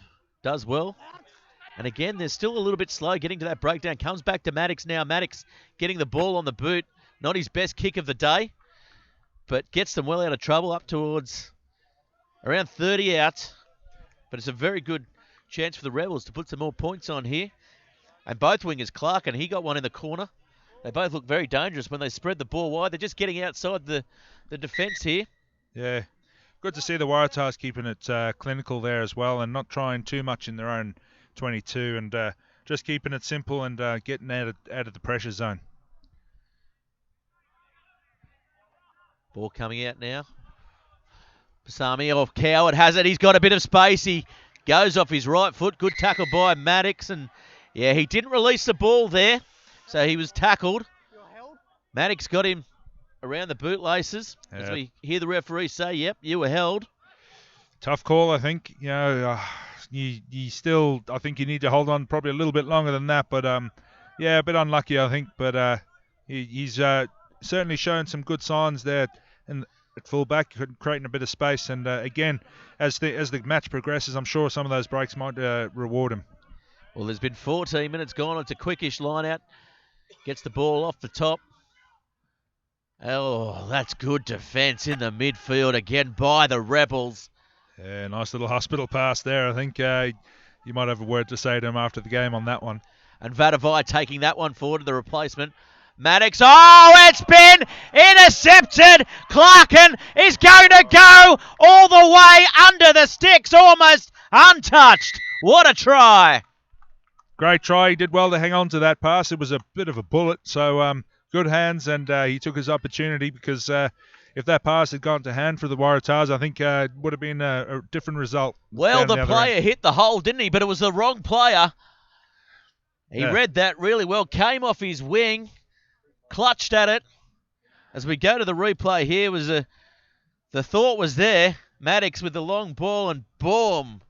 Does well. And again, they're still a little bit slow getting to that breakdown. Comes back to Maddox now. Maddox getting the ball on the boot. Not his best kick of the day, but gets them well out of trouble up towards around 30 out. But it's a very good chance for the Rebels to put some more points on here. And both wingers, Clark and he got one in the corner. They both look very dangerous when they spread the ball wide. They're just getting outside the defence here. Yeah, good to see the Waratahs keeping it clinical there as well and not trying too much in their own 22 and just keeping it simple and getting out of the pressure zone. Ball coming out now. Pasami off Coward has it. He's got a bit of space. He goes off his right foot. Good tackle by Maddox. And yeah, he didn't release the ball there. So he was tackled. Maddox got him around the bootlaces. Yeah. As we hear the referee say, yep, you were held. Tough call, I think. You still, I think you need to hold on probably a little bit longer than that. But yeah, a bit unlucky, I think. But he's certainly shown some good signs there at fullback, creating a bit of space. And again, as the match progresses, I'm sure some of those breaks might reward him. Well, there's been 14 minutes gone. It's a quickish line out. Gets the ball off the top. Oh, that's good defence in the midfield again by the Rebels. Yeah, nice little hospital pass there. I think you might have a word to say to him after the game on that one. And Vadavai taking that one forward to the replacement. Maddox, oh, it's been intercepted. Clarkin is going to go all the way under the sticks, almost untouched. What a try. Great try. He did well to hang on to that pass. It was a bit of a bullet, so good hands, and he took his opportunity because if that pass had gone to hand for the Waratahs, I think it would have been a different result. Well, the player hit the hole, didn't he? But it was the wrong player. He read that really well, came off his wing, clutched at it. As we go to the replay here, the thought was there. Maddox with the long ball and boom.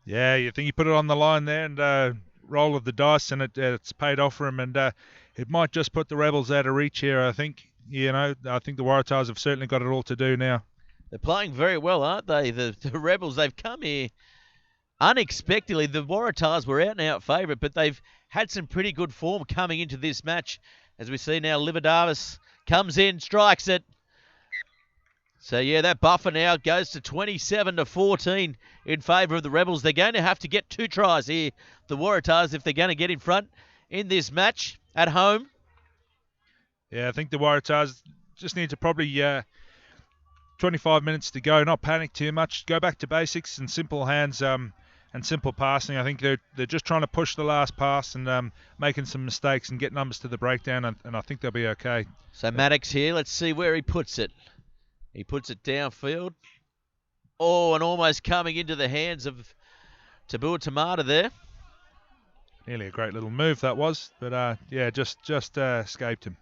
Yeah, you think he put it on the line there and roll of the dice, and it's paid off for him, and it might just put the Rebels out of reach here, I think. I think the Waratahs have certainly got it all to do now. They're playing very well, aren't they? The Rebels, they've come here unexpectedly. The Waratahs were out and out favourite, but they've had some pretty good form coming into this match. As we see now, Livadavis comes in, strikes it. So, yeah, that buffer now goes to 27-14 in favour of the Rebels. They're going to have to get 2 tries here, the Waratahs, if they're going to get in front in this match at home. Yeah, I think the Waratahs just need to probably 25 minutes to go, not panic too much, go back to basics and simple hands and simple passing. I think they're just trying to push the last pass and making some mistakes and get numbers to the breakdown, and I think they'll be okay. So Maddox here, let's see where he puts it. He puts it downfield. Oh, and almost coming into the hands of Tabua Tamata there. Nearly a great little move that was, but yeah, just escaped him.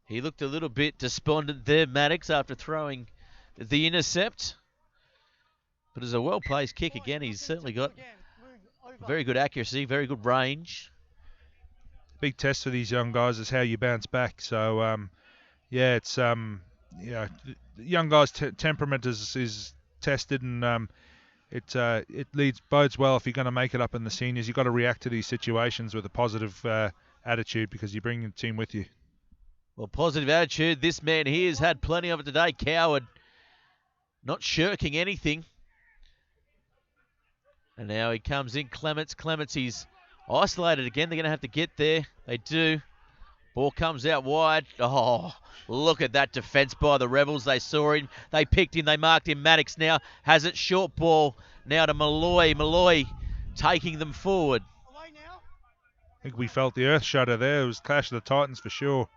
He looked a little bit despondent there, Maddox, after throwing the intercept. But it's a well-placed kick again. He's certainly got very good accuracy, very good range. Big test for these young guys is how you bounce back. So, yeah, it's the young guys' temperament is tested, and it bodes well if you're going to make it up in the seniors. You've got to react to these situations with a positive attitude because you bring the team with you. Well, positive attitude. This man here has had plenty of it today. Coward, not shirking anything. And now he comes in. Clements, he's isolated again. They're going to have to get there. They do. Ball comes out wide. Oh, look at that defence by the Rebels. They saw him. They picked him. They marked him. Maddox now has it. Short ball now to Malloy. Malloy taking them forward. I think we felt the earth shudder there. It was Clash of the Titans for sure.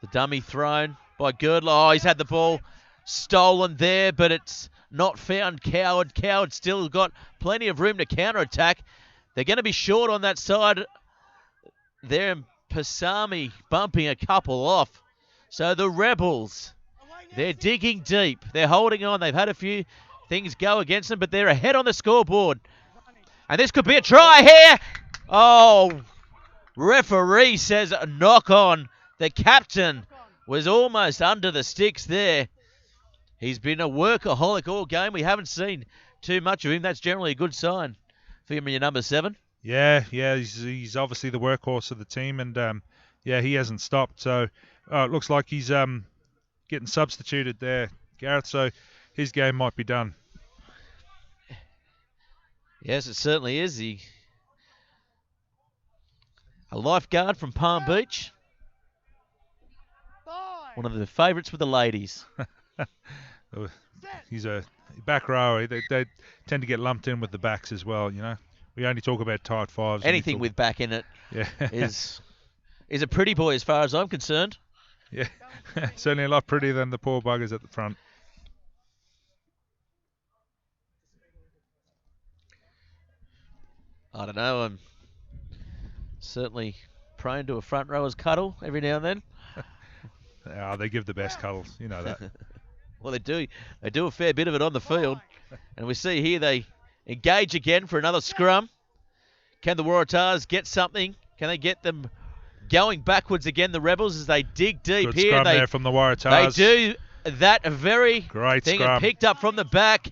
The dummy thrown by Girdler. Oh, he's had the ball stolen there, but it's not found. Coward still got plenty of room to counter-attack. They're going to be short on that side there, and Pasami bumping a couple off. So the Rebels, they're digging deep. They're holding on. They've had a few things go against them, but they're ahead on the scoreboard. And this could be a try here. Oh, referee says knock on. The captain was almost under the sticks there. He's been a workaholic all game. We haven't seen too much of him. That's generally a good sign for him in your number 7. Yeah, he's obviously the workhorse of the team, and he hasn't stopped. So it looks like he's getting substituted there, Gareth. So his game might be done. Yes, it certainly is. A lifeguard from Palm Beach. One of the favourites with the ladies. He's a back row. They tend to get lumped in with the backs as well, you know. We only talk about tight fives. Anything with back in it is a pretty boy as far as I'm concerned. Yeah, certainly a lot prettier than the poor buggers at the front. I don't know. I'm certainly prone to a front rower's cuddle every now and then. They give the best cuddles, you know that. Well, they do. They do a fair bit of it on the field. And we see here they engage again for another scrum. Can the Waratahs get something? Can they get them going backwards again, the Rebels, as they dig deep Good here? Scrum there from the Waratahs. They do that very great thing scrum. And picked up from the back.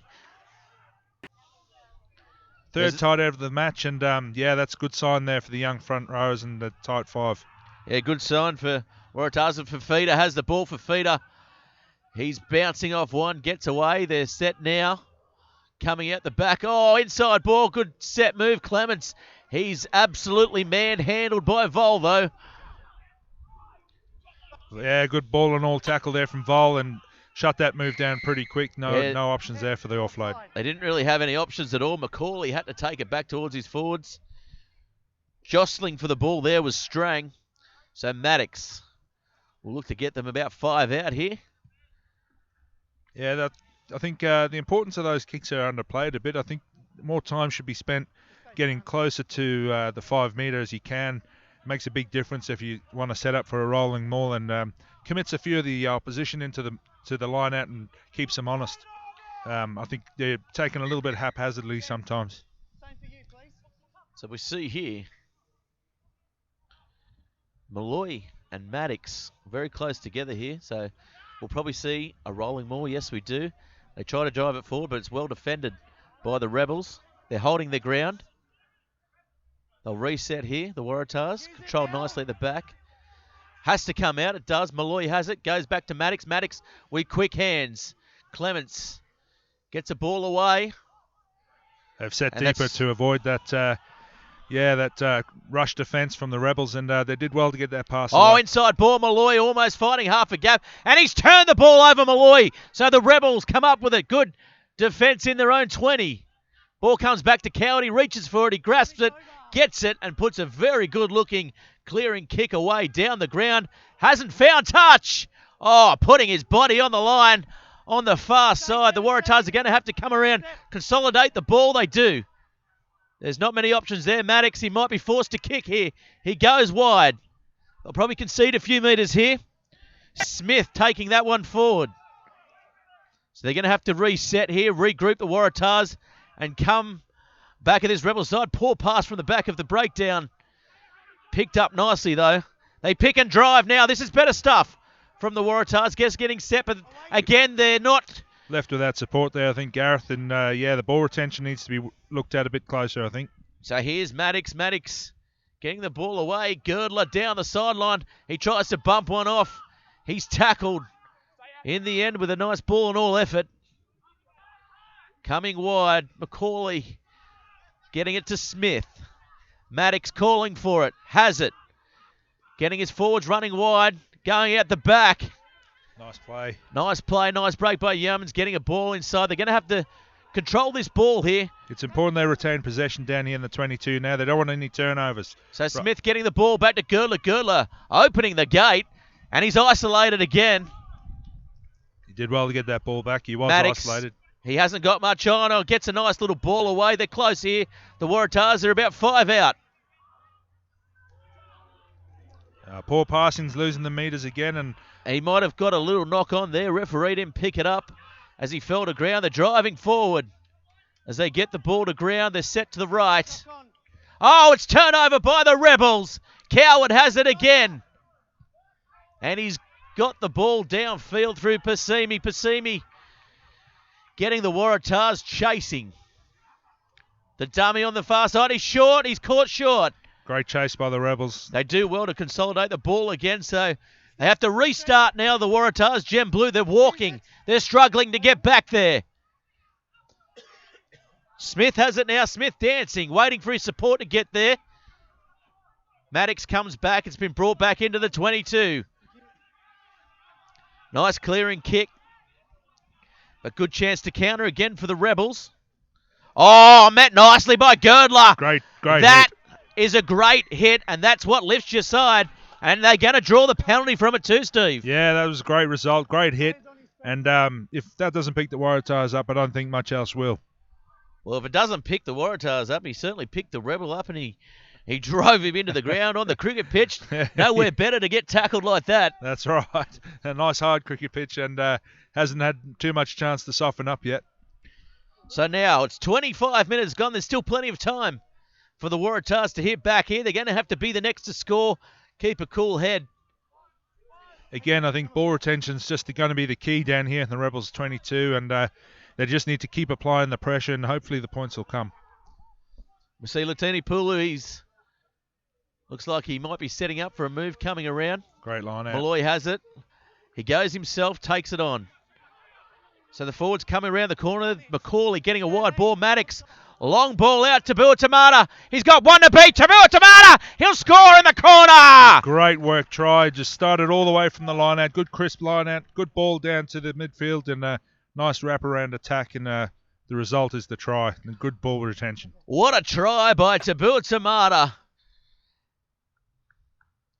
Third tight out of the match, and that's a good sign there for the young front rows and the tight 5. Yeah, good sign for Waratahs. And Fafita has the ball. Fafita, he's bouncing off one, gets away. They're set now. Coming out the back. Oh, inside ball. Good set move. Clements, he's absolutely manhandled by Vol, though. Yeah, good ball and all tackle there from Vol, and shut that move down pretty quick. No options there for the offload. They didn't really have any options at all. McCauley had to take it back towards his forwards. Jostling for the ball there was Strang. So Maddox will look to get them about 5 out here. Yeah, I think the importance of those kicks are underplayed a bit. I think more time should be spent getting closer to the 5 metre as you can. It makes a big difference if you want to set up for a rolling maul, and commits a few of the opposition into the line out and keeps them honest. I think they're taken a little bit haphazardly sometimes. So we see here Malloy and Maddox very close together here. So we'll probably see a rolling maul. Yes, we do. They try to drive it forward, but it's well defended by the Rebels. They're holding their ground. They'll reset here. The Waratahs controlled nicely at the back. Has to come out. It does. Malloy has it. Goes back to Maddox. Maddox with quick hands. Clements gets a ball away. They've set deeper to avoid that rush defence from the Rebels, and they did well to get that pass away. Inside ball. Malloy almost finding half a gap, and he's turned the ball over Malloy. So the Rebels come up with a good defence in their own 20. Ball comes back to Coward. He reaches for it. He grasps it, gets it, and puts a very good-looking clearing kick away down the ground. Hasn't found touch. Putting his body on the line on the far side. The Waratahs are going to have to come around, consolidate the ball. They do. There's not many options there. Maddox, he might be forced to kick here. He goes wide. They'll probably concede a few metres here. Smith taking that one forward. So they're going to have to reset here, regroup the Waratahs, and come back at this Rebel side. Poor pass from the back of the breakdown. Picked up nicely, though. They pick and drive now. This is better stuff from the Waratahs. Guess getting set, but again, they're not Left without support there, I think, Gareth. And, yeah, the ball retention needs to be looked at a bit closer, I think. So here's Maddox. Maddox getting the ball away. Girdler down the sideline. He tries to bump one off. He's tackled in the end with a nice ball and all effort. Coming wide, Macaulay getting it to Smith. Maddox calling for it. Has it. Getting his forwards running wide. Going out the back. Nice play. Nice play. Nice break by Yeomans. Getting a ball inside. They're going to have to control this ball here. It's important they retain possession down here in the 22 now. They don't want any turnovers. So Smith getting the ball back to Girdler. Girdler opening the gate. And he's isolated again. He did well to get that ball back. He was Maddox, isolated. he hasn't got much on. Oh, gets a nice little ball away. They're close here. The Waratahs are about 5 out. Poor passing's losing the meters again. And he might have got a little knock on there. Referee didn't pick it up as he fell to ground. They're driving forward. As they get the ball to ground, they're set to the right. Oh, it's turnover by the Rebels. Coward has it again. And he's got the ball downfield through Pasimi. Pasimi getting the Waratahs chasing. The dummy on the far side. He's short. He's caught short. Great chase by the Rebels. They do well to consolidate the ball again, so they have to restart now. The Waratahs, Gem Blue, they're walking. They're struggling to get back there. Smith has it now. Smith dancing, waiting for his support to get there. Maddox comes back. It's been brought back into the 22. Nice clearing kick. A good chance to counter again for the Rebels. Oh, met nicely by Girdler. Great That hit. is a great hit, and that's what lifts your side. And they're going to draw the penalty from it too, Steve. Yeah, that was a great result. Great hit. And if that doesn't pick the Waratahs up, I don't think much else will. Well, if it doesn't pick the Waratahs up, he certainly picked the Rebel up, and he drove him into the ground on the cricket pitch. Nowhere better to get tackled like that. That's right. A nice hard cricket pitch, and hasn't had too much chance to soften up yet. So now it's 25 minutes gone. There's still plenty of time for the Waratahs to hit back here. They're going to have to be the next to score. Keep a cool head. Again, I think ball retention's just going to be the key down here in the Rebels 22, and they just need to keep applying the pressure, and hopefully the points will come. We see Latini Pulu. Looks like he might be setting up for a move coming around. Great line out. Malloy has it. He goes himself, takes it on. So the forwards coming around the corner. Macaulay getting a wide ball. Maddox, long ball out to Tamata. He's got one to beat. Tamata, he'll score in the corner. Great work, try. Just started all the way from the line out. Good crisp line out. Good ball down to the midfield, and a nice wraparound attack, and the result is the try. And good ball retention. What a try by Tamata.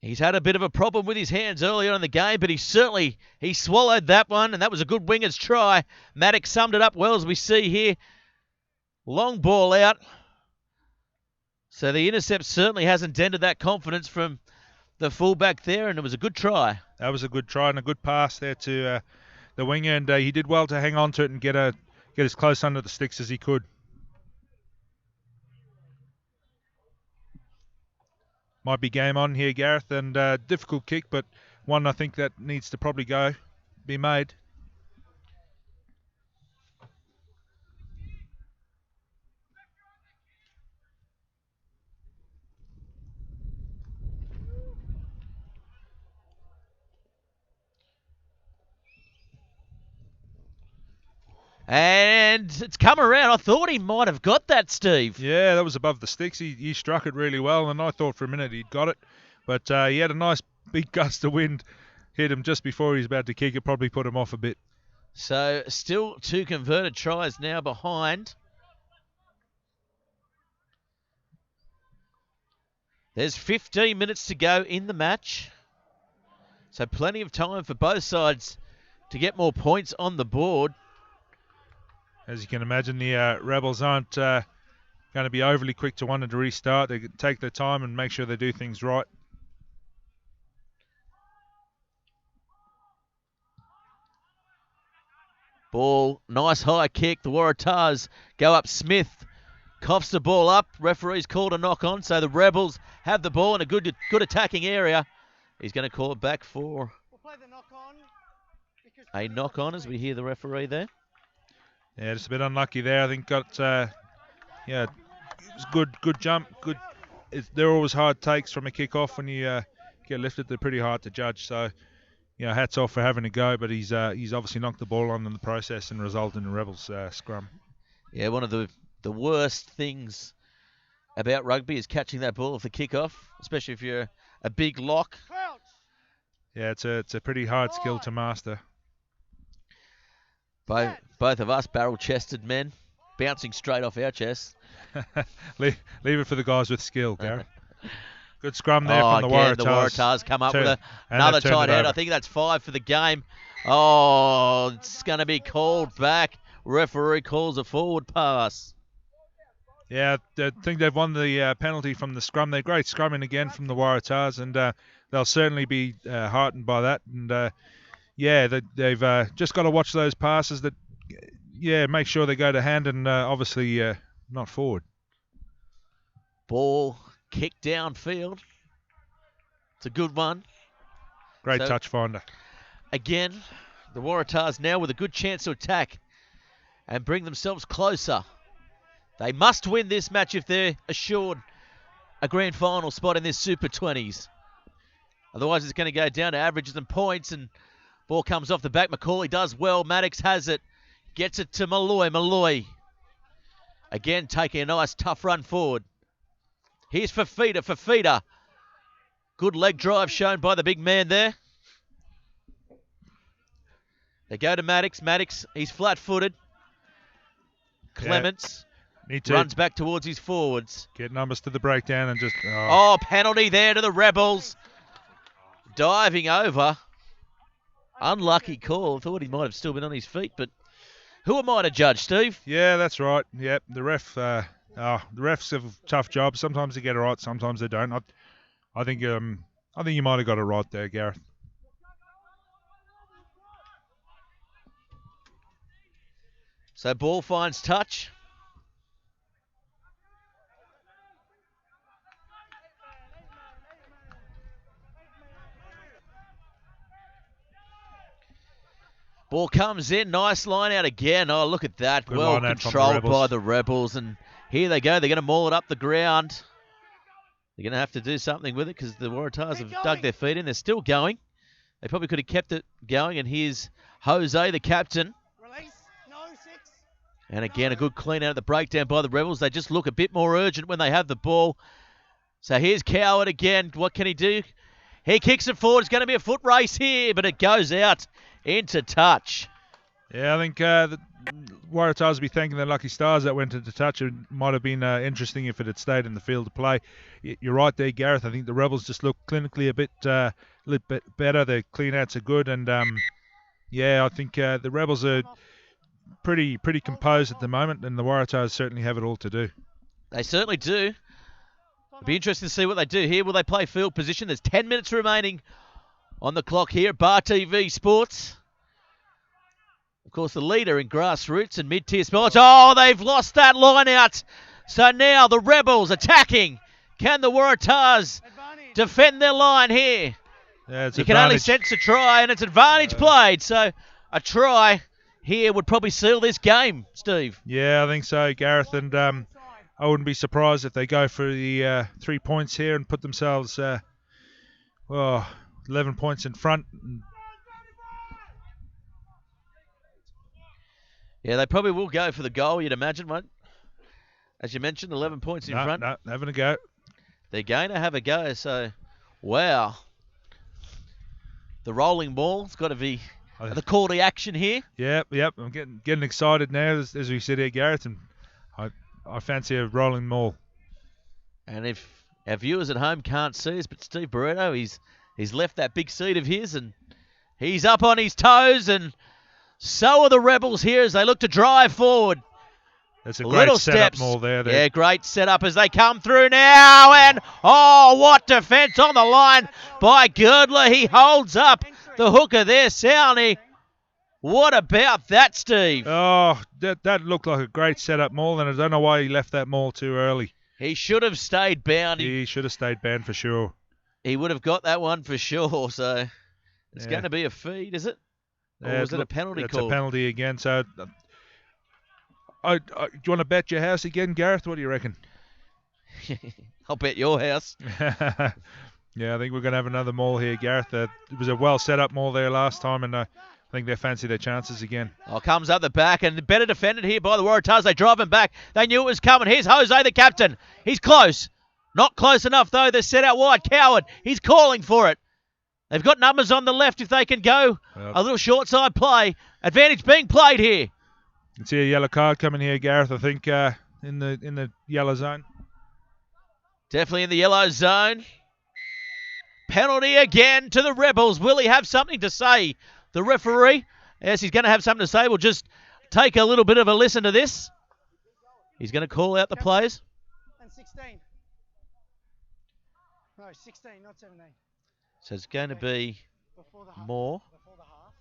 He's had a bit of a problem with his hands earlier in the game, but he swallowed that one, and that was a good winger's try. Maddox summed it up well, as we see here. Long ball out. So the intercept certainly hasn't dented that confidence from the fullback there, and it was a good try. That was a good try and a good pass there to the winger, and he did well to hang on to it and get as close under the sticks as he could. Might be game on here, Gareth, and difficult kick, but one I think that needs to probably be made. And it's come around. I thought he might have got that, Steve. Yeah, that was above the sticks. He struck it really well, and I thought for a minute he'd got it. But he had a nice big gust of wind, hit him just before he was about to kick it, probably put him off a bit. So still 2 converted tries now behind. There's 15 minutes to go in the match. So plenty of time for both sides to get more points on the board. As you can imagine, the Rebels aren't going to be overly quick to wanting to restart. They take their time and make sure they do things right. Ball, nice high kick. The Waratahs go up. Smith coughs the ball up. Referee's called a knock on, so the Rebels have the ball in a good attacking area. He's going to call it back for a knock on as we hear the referee there. Yeah, just a bit unlucky there. I think got, yeah, it was good jump. Good. They're always hard takes from a kick-off when you get lifted. They're pretty hard to judge. So, you know, hats off for having a go. But he's obviously knocked the ball on in the process and resulted in a Rebels scrum. Yeah, one of the worst things about rugby is catching that ball off the kick-off, especially if you're a big lock. Yeah, it's a pretty hard skill to master. Both of us barrel-chested men, bouncing straight off our chests. leave it for the guys with skill, Gareth. Good scrum there from the again, Waratahs. The Waratahs come up with another tight head. I think that's 5 for the game. Oh, it's going to be called back. Referee calls a forward pass. Yeah, I think they've won the penalty from the scrum. They're great scrumming again from the Waratahs, and they'll certainly be heartened by that. And yeah, they've just got to watch those passes that, yeah, make sure they go to hand and obviously not forward. Ball kicked downfield. It's a good one. Great touch finder. Again, the Waratahs now with a good chance to attack and bring themselves closer. They must win this match if they're assured a grand final spot in this Super 20s. Otherwise, it's going to go down to averages and points, and ball comes off the back. McCauley does well. Maddox has it. Gets it to Malloy. Malloy again taking a nice tough run forward. Here's Fafita. Fafita. Good leg drive shown by the big man there. They go to Maddox. Maddox, he's flat-footed. Clements runs back towards his forwards. Get numbers to the breakdown and just... Oh, penalty there to the Rebels. Diving over. Unlucky call. Thought he might have still been on his feet, but who am I to judge, Steve? Yeah, that's right. Yep, the refs have a tough job. Sometimes they get it right, sometimes they don't. I think you might have got it right there, Gareth. So ball finds touch. Ball comes in, nice line out again. Oh, look at that. Good well controlled by the Rebels. And here they go. They're going to maul it up the ground. They're going to have to do something with it because the Waratahs have dug their feet in. They're still going. They probably could have kept it going. And here's Jose, the captain. And again, a good clean out of the breakdown by the Rebels. They just look a bit more urgent when they have the ball. So here's Coward again. What can he do? He kicks it forward. It's going to be a foot race here, but it goes out into touch. Yeah, I think the Waratahs will be thanking their lucky stars that went into touch. It might have been interesting if it had stayed in the field to play. You're right there, Gareth. I think the Rebels just look clinically a little bit better. Their clean outs are good, and yeah, I think the Rebels are pretty composed at the moment, and the Waratahs certainly have it all to do. They certainly do. It'll be interesting to see what they do here. Will they play field position? There's 10 minutes remaining on the clock here at Bar TV Sports. Of course, the leader in grassroots and mid-tier sports. Oh, they've lost that line out. So now the Rebels attacking. Can the Waratahs defend their line here? Yeah, it's you can only sense a try, and it's advantage played. So a try here would probably seal this game, Steve. Yeah, I think so, Gareth. And I wouldn't be surprised if they go for the 3 points here and put themselves 11 points in front. Yeah, they probably will go for the goal, you'd imagine, mate. As you mentioned, 11 points in front. No, having a go. They're going to have a go, so, wow. The rolling ball's got to be the call to action here. Yep. I'm getting excited now, as we sit here, Gareth, and I fancy a rolling maul. And if our viewers at home can't see us, but Steve Barretto, he's left that big seat of his, and he's up on his toes, and so are the Rebels here as they look to drive forward. That's a great setup maul there. Yeah, great setup as they come through now, and oh, what defence on the line by Girdler. He holds up the hooker there, Sowney. What about that, Steve? Oh, that looked like a great setup maul, and I don't know why he left that maul too early. He should have stayed bound. He should have stayed bound for sure. He would have got that one for sure, so it's going to be a feed, is it? Or was it a penalty call? It's a penalty again, so do you want to bet your house again, Gareth? What do you reckon? I'll bet your house. Yeah, I think we're going to have another maul here, Gareth. It was a well set up maul there last time, and I think they fancy their chances again. Oh, comes up the back, and better defended here by the Waratahs. They drive him back. They knew it was coming. Here's Jose, the captain. He's close. Not close enough, though. They're set out wide. Coward. He's calling for it. They've got numbers on the left if they can go. A little short side play. Advantage being played here. You can see a yellow card coming here, Gareth, I think, in the yellow zone. Definitely in the yellow zone. Penalty again to the Rebels. Will he have something to say? The referee, yes, he's going to have something to say. We'll just take a little bit of a listen to this. He's going to call out the players. And 16. No, 16, not 17. So it's going to be more. Before the half.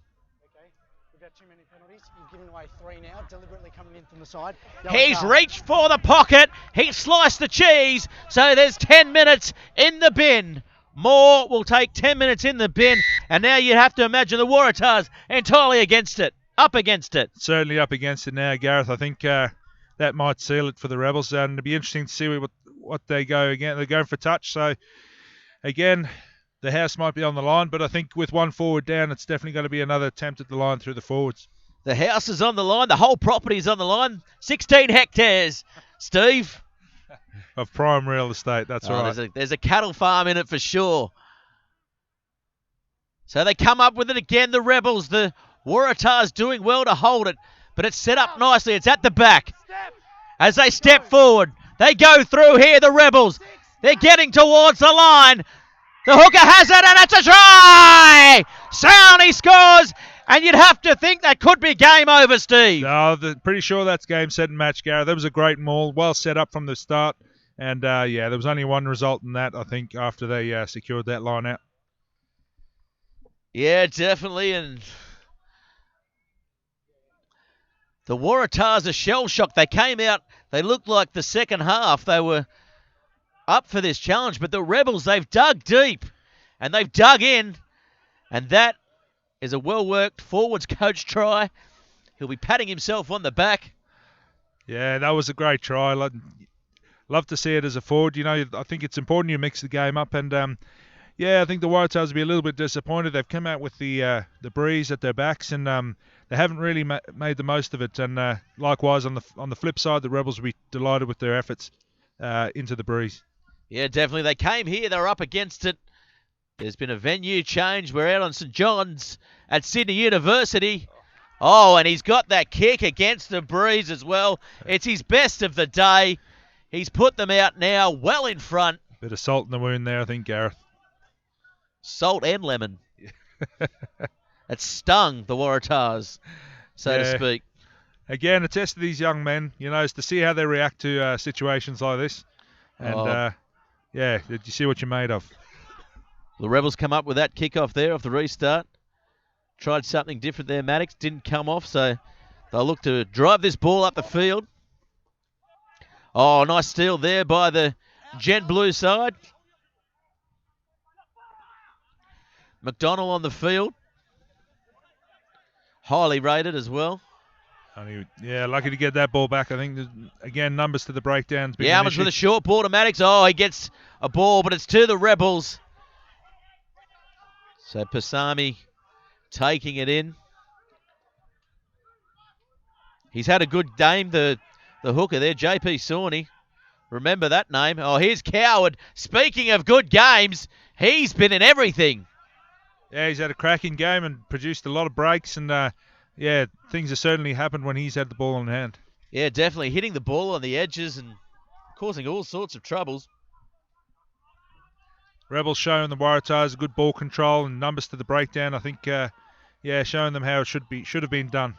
Okay. We've got too many penalties. You've given away 3 now, deliberately coming in from the side. He's reached for the pocket. He sliced the cheese. So there's 10 minutes in the bin. Moore will take 10 minutes in the bin. And now you have to imagine the Waratahs entirely against it. Up against it. Certainly up against it now, Gareth. I think that might seal it for the Rebels. And it'll be interesting to see what they go again. They're going for touch. So, again, the house might be on the line. But I think with one forward down, it's definitely going to be another attempt at the line through the forwards. The house is on the line. The whole property is on the line. 16 hectares. Steve? Of prime real estate, that's right. There's a cattle farm in it for sure. So they come up with it again, the Rebels. The Waratahs doing well to hold it, but it's set up nicely. It's at the back. As they step forward, they go through here, the Rebels. They're getting towards the line. The hooker has it, and it's a try! Sowney scores, and you'd have to think that could be game over, Steve. No, pretty sure that's game, set, and match, Gareth. That was a great maul, well set up from the start. And, yeah, there was only one result in that, I think, after they secured that line out. Yeah, definitely. And the Waratahs are shell-shocked. They came out, they looked like the second half. They were up for this challenge. But the Rebels, they've dug deep. And they've dug in. And that is a well-worked forwards coach try. He'll be patting himself on the back. Yeah, that was a great try. Love to see it as a forward. You know, I think it's important you mix the game up. And, yeah, I think the Waratahs will be a little bit disappointed. They've come out with the breeze at their backs, and they haven't really made the most of it. And likewise, on the flip side, the Rebels will be delighted with their efforts into the breeze. Yeah, definitely. They came here. They were up against it. There's been a venue change. We're out on St. John's at Sydney University. Oh, and he's got that kick against the breeze as well. It's his best of the day. He's put them out now, well in front. Bit of salt in the wound there, I think, Gareth. Salt and lemon. It stung the Waratahs, so to speak. Again, a test of these young men, you know, is to see how they react to situations like this. And, yeah, did you see what you're made of? The Rebels come up with that kickoff there off the restart. Tried something different there, Maddox. Didn't come off, so they'll look to drive this ball up the field. Oh, nice steal there by the Gen Blue side. McDonald on the field. Highly rated as well. Yeah, lucky to get that ball back. I think, again, numbers to the breakdowns. Yeah, Almonds with a short ball to Maddox. Oh, he gets a ball, but it's to the Rebels. So Pasami taking it in. He's had a good game, the hooker there, JP Sawney. Remember that name. Oh, here's Coward. Speaking of good games, he's been in everything. Yeah, he's had a cracking game and produced a lot of breaks. And, yeah, things have certainly happened when he's had the ball in hand. Yeah, definitely. Hitting the ball on the edges and causing all sorts of troubles. Rebels showing the Waratahs good ball control and numbers to the breakdown. I think, yeah, showing them how it should have been done.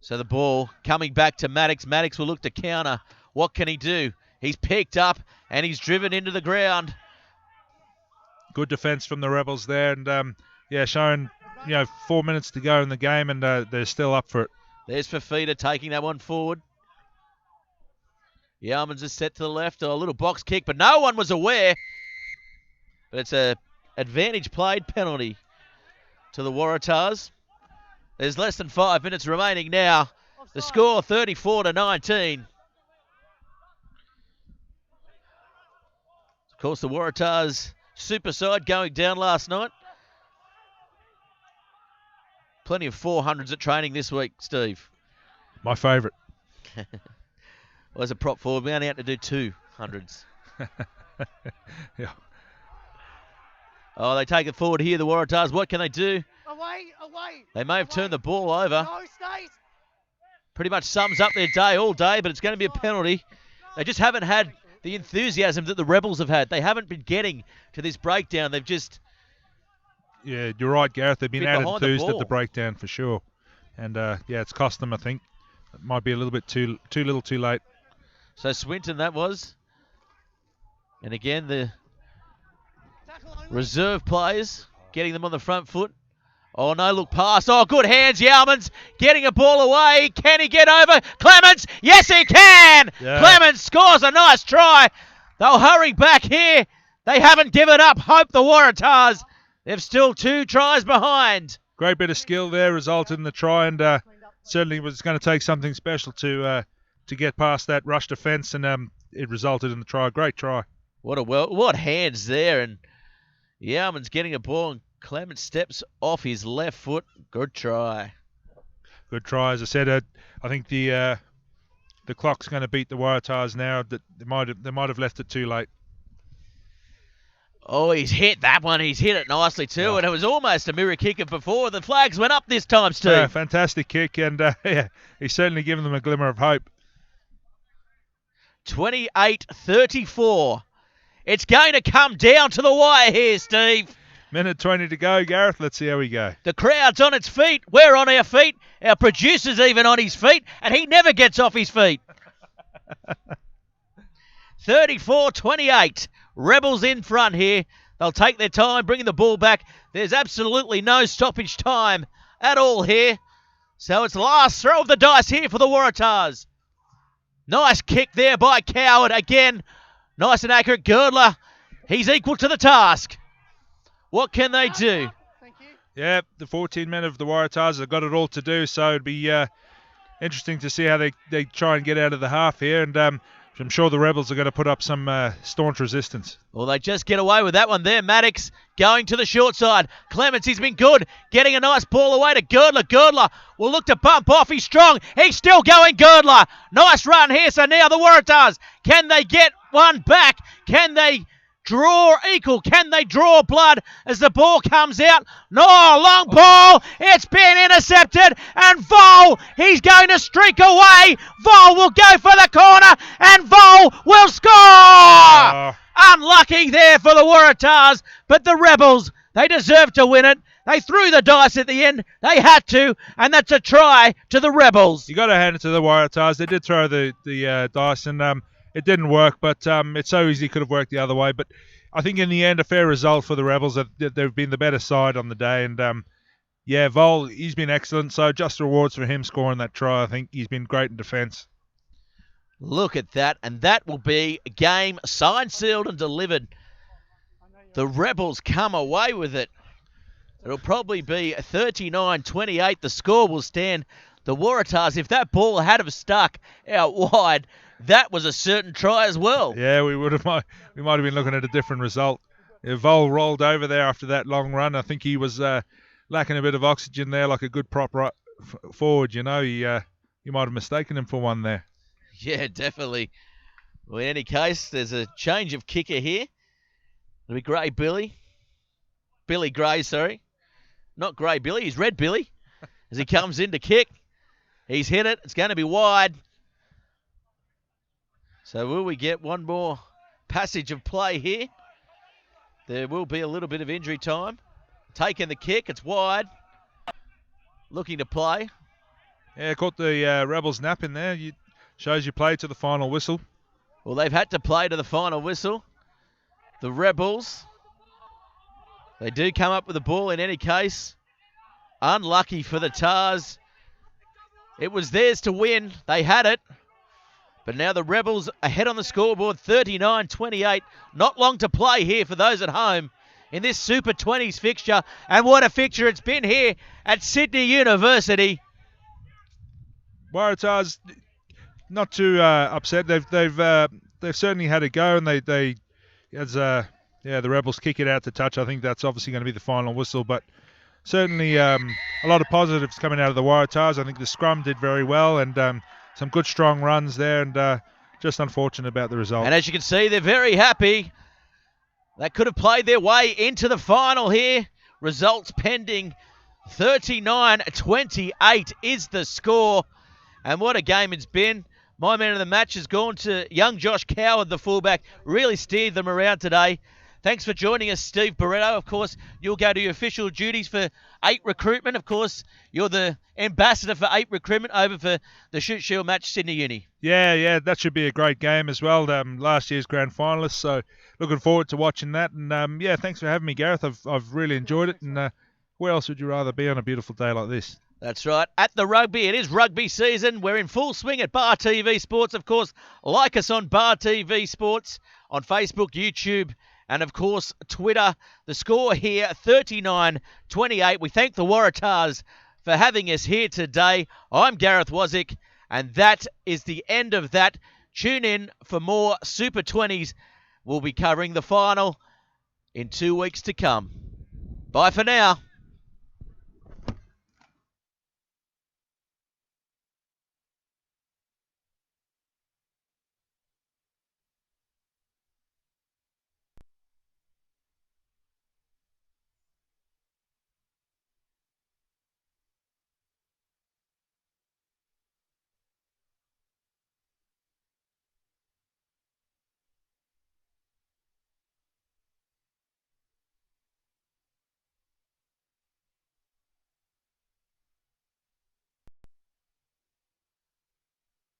So the ball coming back to Maddox. Maddox will look to counter. What can he do? He's picked up and he's driven into the ground. Good defence from the Rebels there. And, yeah, showing, 4 minutes to go in the game and they're still up for it. There's Fafita taking that one forward. Yarmans is set to the left. A little box kick, but no one was aware. But it's a advantage played penalty to the Waratahs. There's less than 5 minutes remaining now. The score 34-19. Of course, the Waratahs super side going down last night. Plenty of 400s at training this week, Steve. My favourite. Well, as a prop forward, we only had to do 200s. Yeah. Oh, they take it forward here, the Waratahs. What can they do? Away. They may have turned the ball over. No, stays. Pretty much sums up their day all day, but it's going to be a penalty. They just haven't had the enthusiasm that the Rebels have had. They haven't been getting to this breakdown. They've just... Yeah, you're right, Gareth. They've been Bit out behind the enthused at ball. the breakdown for sure. And, yeah, it's cost them, I think. It might be a little bit too little too late. So Swinton, that was. And again, the reserve players getting them on the front foot. Oh, no, look pass. Oh, good hands, Yalmans getting a ball away. Can he get over? Clements, yes he can! Yeah. Clements scores a nice try. They'll hurry back here. They haven't given up hope, the Waratahs. They're still 2 tries behind. Great bit of skill there, resulted in the try, and certainly was going to take something special to get past that rush defence, and it resulted in the try. Great try. What hands there, and Yalman's getting a ball, and Clements steps off his left foot. Good try. Good try. As I said, I think the clock's going to beat the Waratahs now. That they might have left it too late. Oh, he's hit that one. He's hit it nicely too, and it was almost a mirror kick of before. The flags went up this time, Steve. Yeah, fantastic kick, and yeah, he's certainly given them a glimmer of hope. 28-34. It's going to come down to the wire here, Steve. Minute 20 to go, Gareth. Let's see how we go. The crowd's on its feet. We're on our feet. Our producer's even on his feet, and he never gets off his feet. 34-28. Rebels in front here. They'll take their time bringing the ball back. There's absolutely no stoppage time at all here. So it's last throw of the dice here for the Waratahs. Nice kick there by Coward. Again, nice and accurate. Girdler, he's equal to the task. What can they do? Yeah, the 14 men of the Waratahs have got it all to do, so it'd be interesting to see how they try and get out of the half here, and I'm sure the Rebels are going to put up some staunch resistance. Well, they just get away with that one there. Maddox going to the short side. Clements, he's been good. Getting a nice ball away to Girdler. Girdler will look to bump off. He's strong. He's still going, Girdler. Nice run here. So now the Waratahs, can they get one back? Can they draw equal? Can they draw blood as the ball comes out? No, long ball. It's been intercepted. And Vol, he's going to streak away. Vol will go for the corner. And Vol will score. Unlucky there for the Waratahs. But the Rebels, they deserve to win it. They threw the dice at the end. They had to. And that's a try to the Rebels. You got to hand it to the Waratahs. They did throw the dice, and it didn't work, but it so easily could have worked the other way. But I think in the end, a fair result for the Rebels. They've been the better side on the day. And, yeah, Vol, he's been excellent. So just rewards for him scoring that try. I think he's been great in defence. Look at that. And that will be a game signed, sealed and delivered. The Rebels come away with it. It'll probably be 39-28. The score will stand. The Waratahs, if that ball had have stuck out wide, that was a certain try as well. Yeah, we might have been looking at a different result. Vol rolled over there after that long run. I think he was lacking a bit of oxygen there, like a good prop forward. You know, you might have mistaken him for one there. Yeah, definitely. Well, in any case, there's a change of kicker here. It'll be Grey Billy. Billy Gray, sorry. Not Grey Billy, he's Red Billy. As he comes in to kick. He's hit it. It's going to be wide. So will we get one more passage of play here? There will be a little bit of injury time. Taking the kick. It's wide. Looking to play. Yeah, caught the Rebels nap in there. Shows you play to the final whistle. Well, they've had to play to the final whistle. The Rebels. They do come up with the ball in any case. Unlucky for the Tars. It was theirs to win. They had it. But now the Rebels ahead on the scoreboard, 39-28. Not long to play here for those at home. in this Super 20s fixture. And what a fixture it's been here at Sydney University. Waratahs not too upset. They've certainly had a go, and they as the Rebels kick it out to touch. I think that's obviously going to be the final whistle, but certainly a lot of positives coming out of the Waratahs. I think the scrum did very well, and some good strong runs there, and just unfortunate about the result. And as you can see, they're very happy. They could have played their way into the final here. Results pending. 39-28 is the score. And what a game it's been. My man of the match has gone to young Josh Coward, the fullback. Really steered them around today. Thanks for joining us, Steve Barretto. Of course, you'll go to your official duties for 8 recruitment. Of course, you're the ambassador for 8 recruitment over for the Shoot Shield match, Sydney Uni. Yeah, that should be a great game as well. Last year's grand finalists, so looking forward to watching that. And thanks for having me, Gareth. I've really enjoyed it. And where else would you rather be on a beautiful day like this? That's right. At the rugby, it is rugby season. We're in full swing at Bar TV Sports. Of course, like us on Bar TV Sports on Facebook, YouTube, and of course, Twitter. The score here, 39-28. We thank the Waratahs for having us here today. I'm Gareth Wazick, and that is the end of that. Tune in for more Super 20s. We'll be covering the final in 2 weeks to come. Bye for now.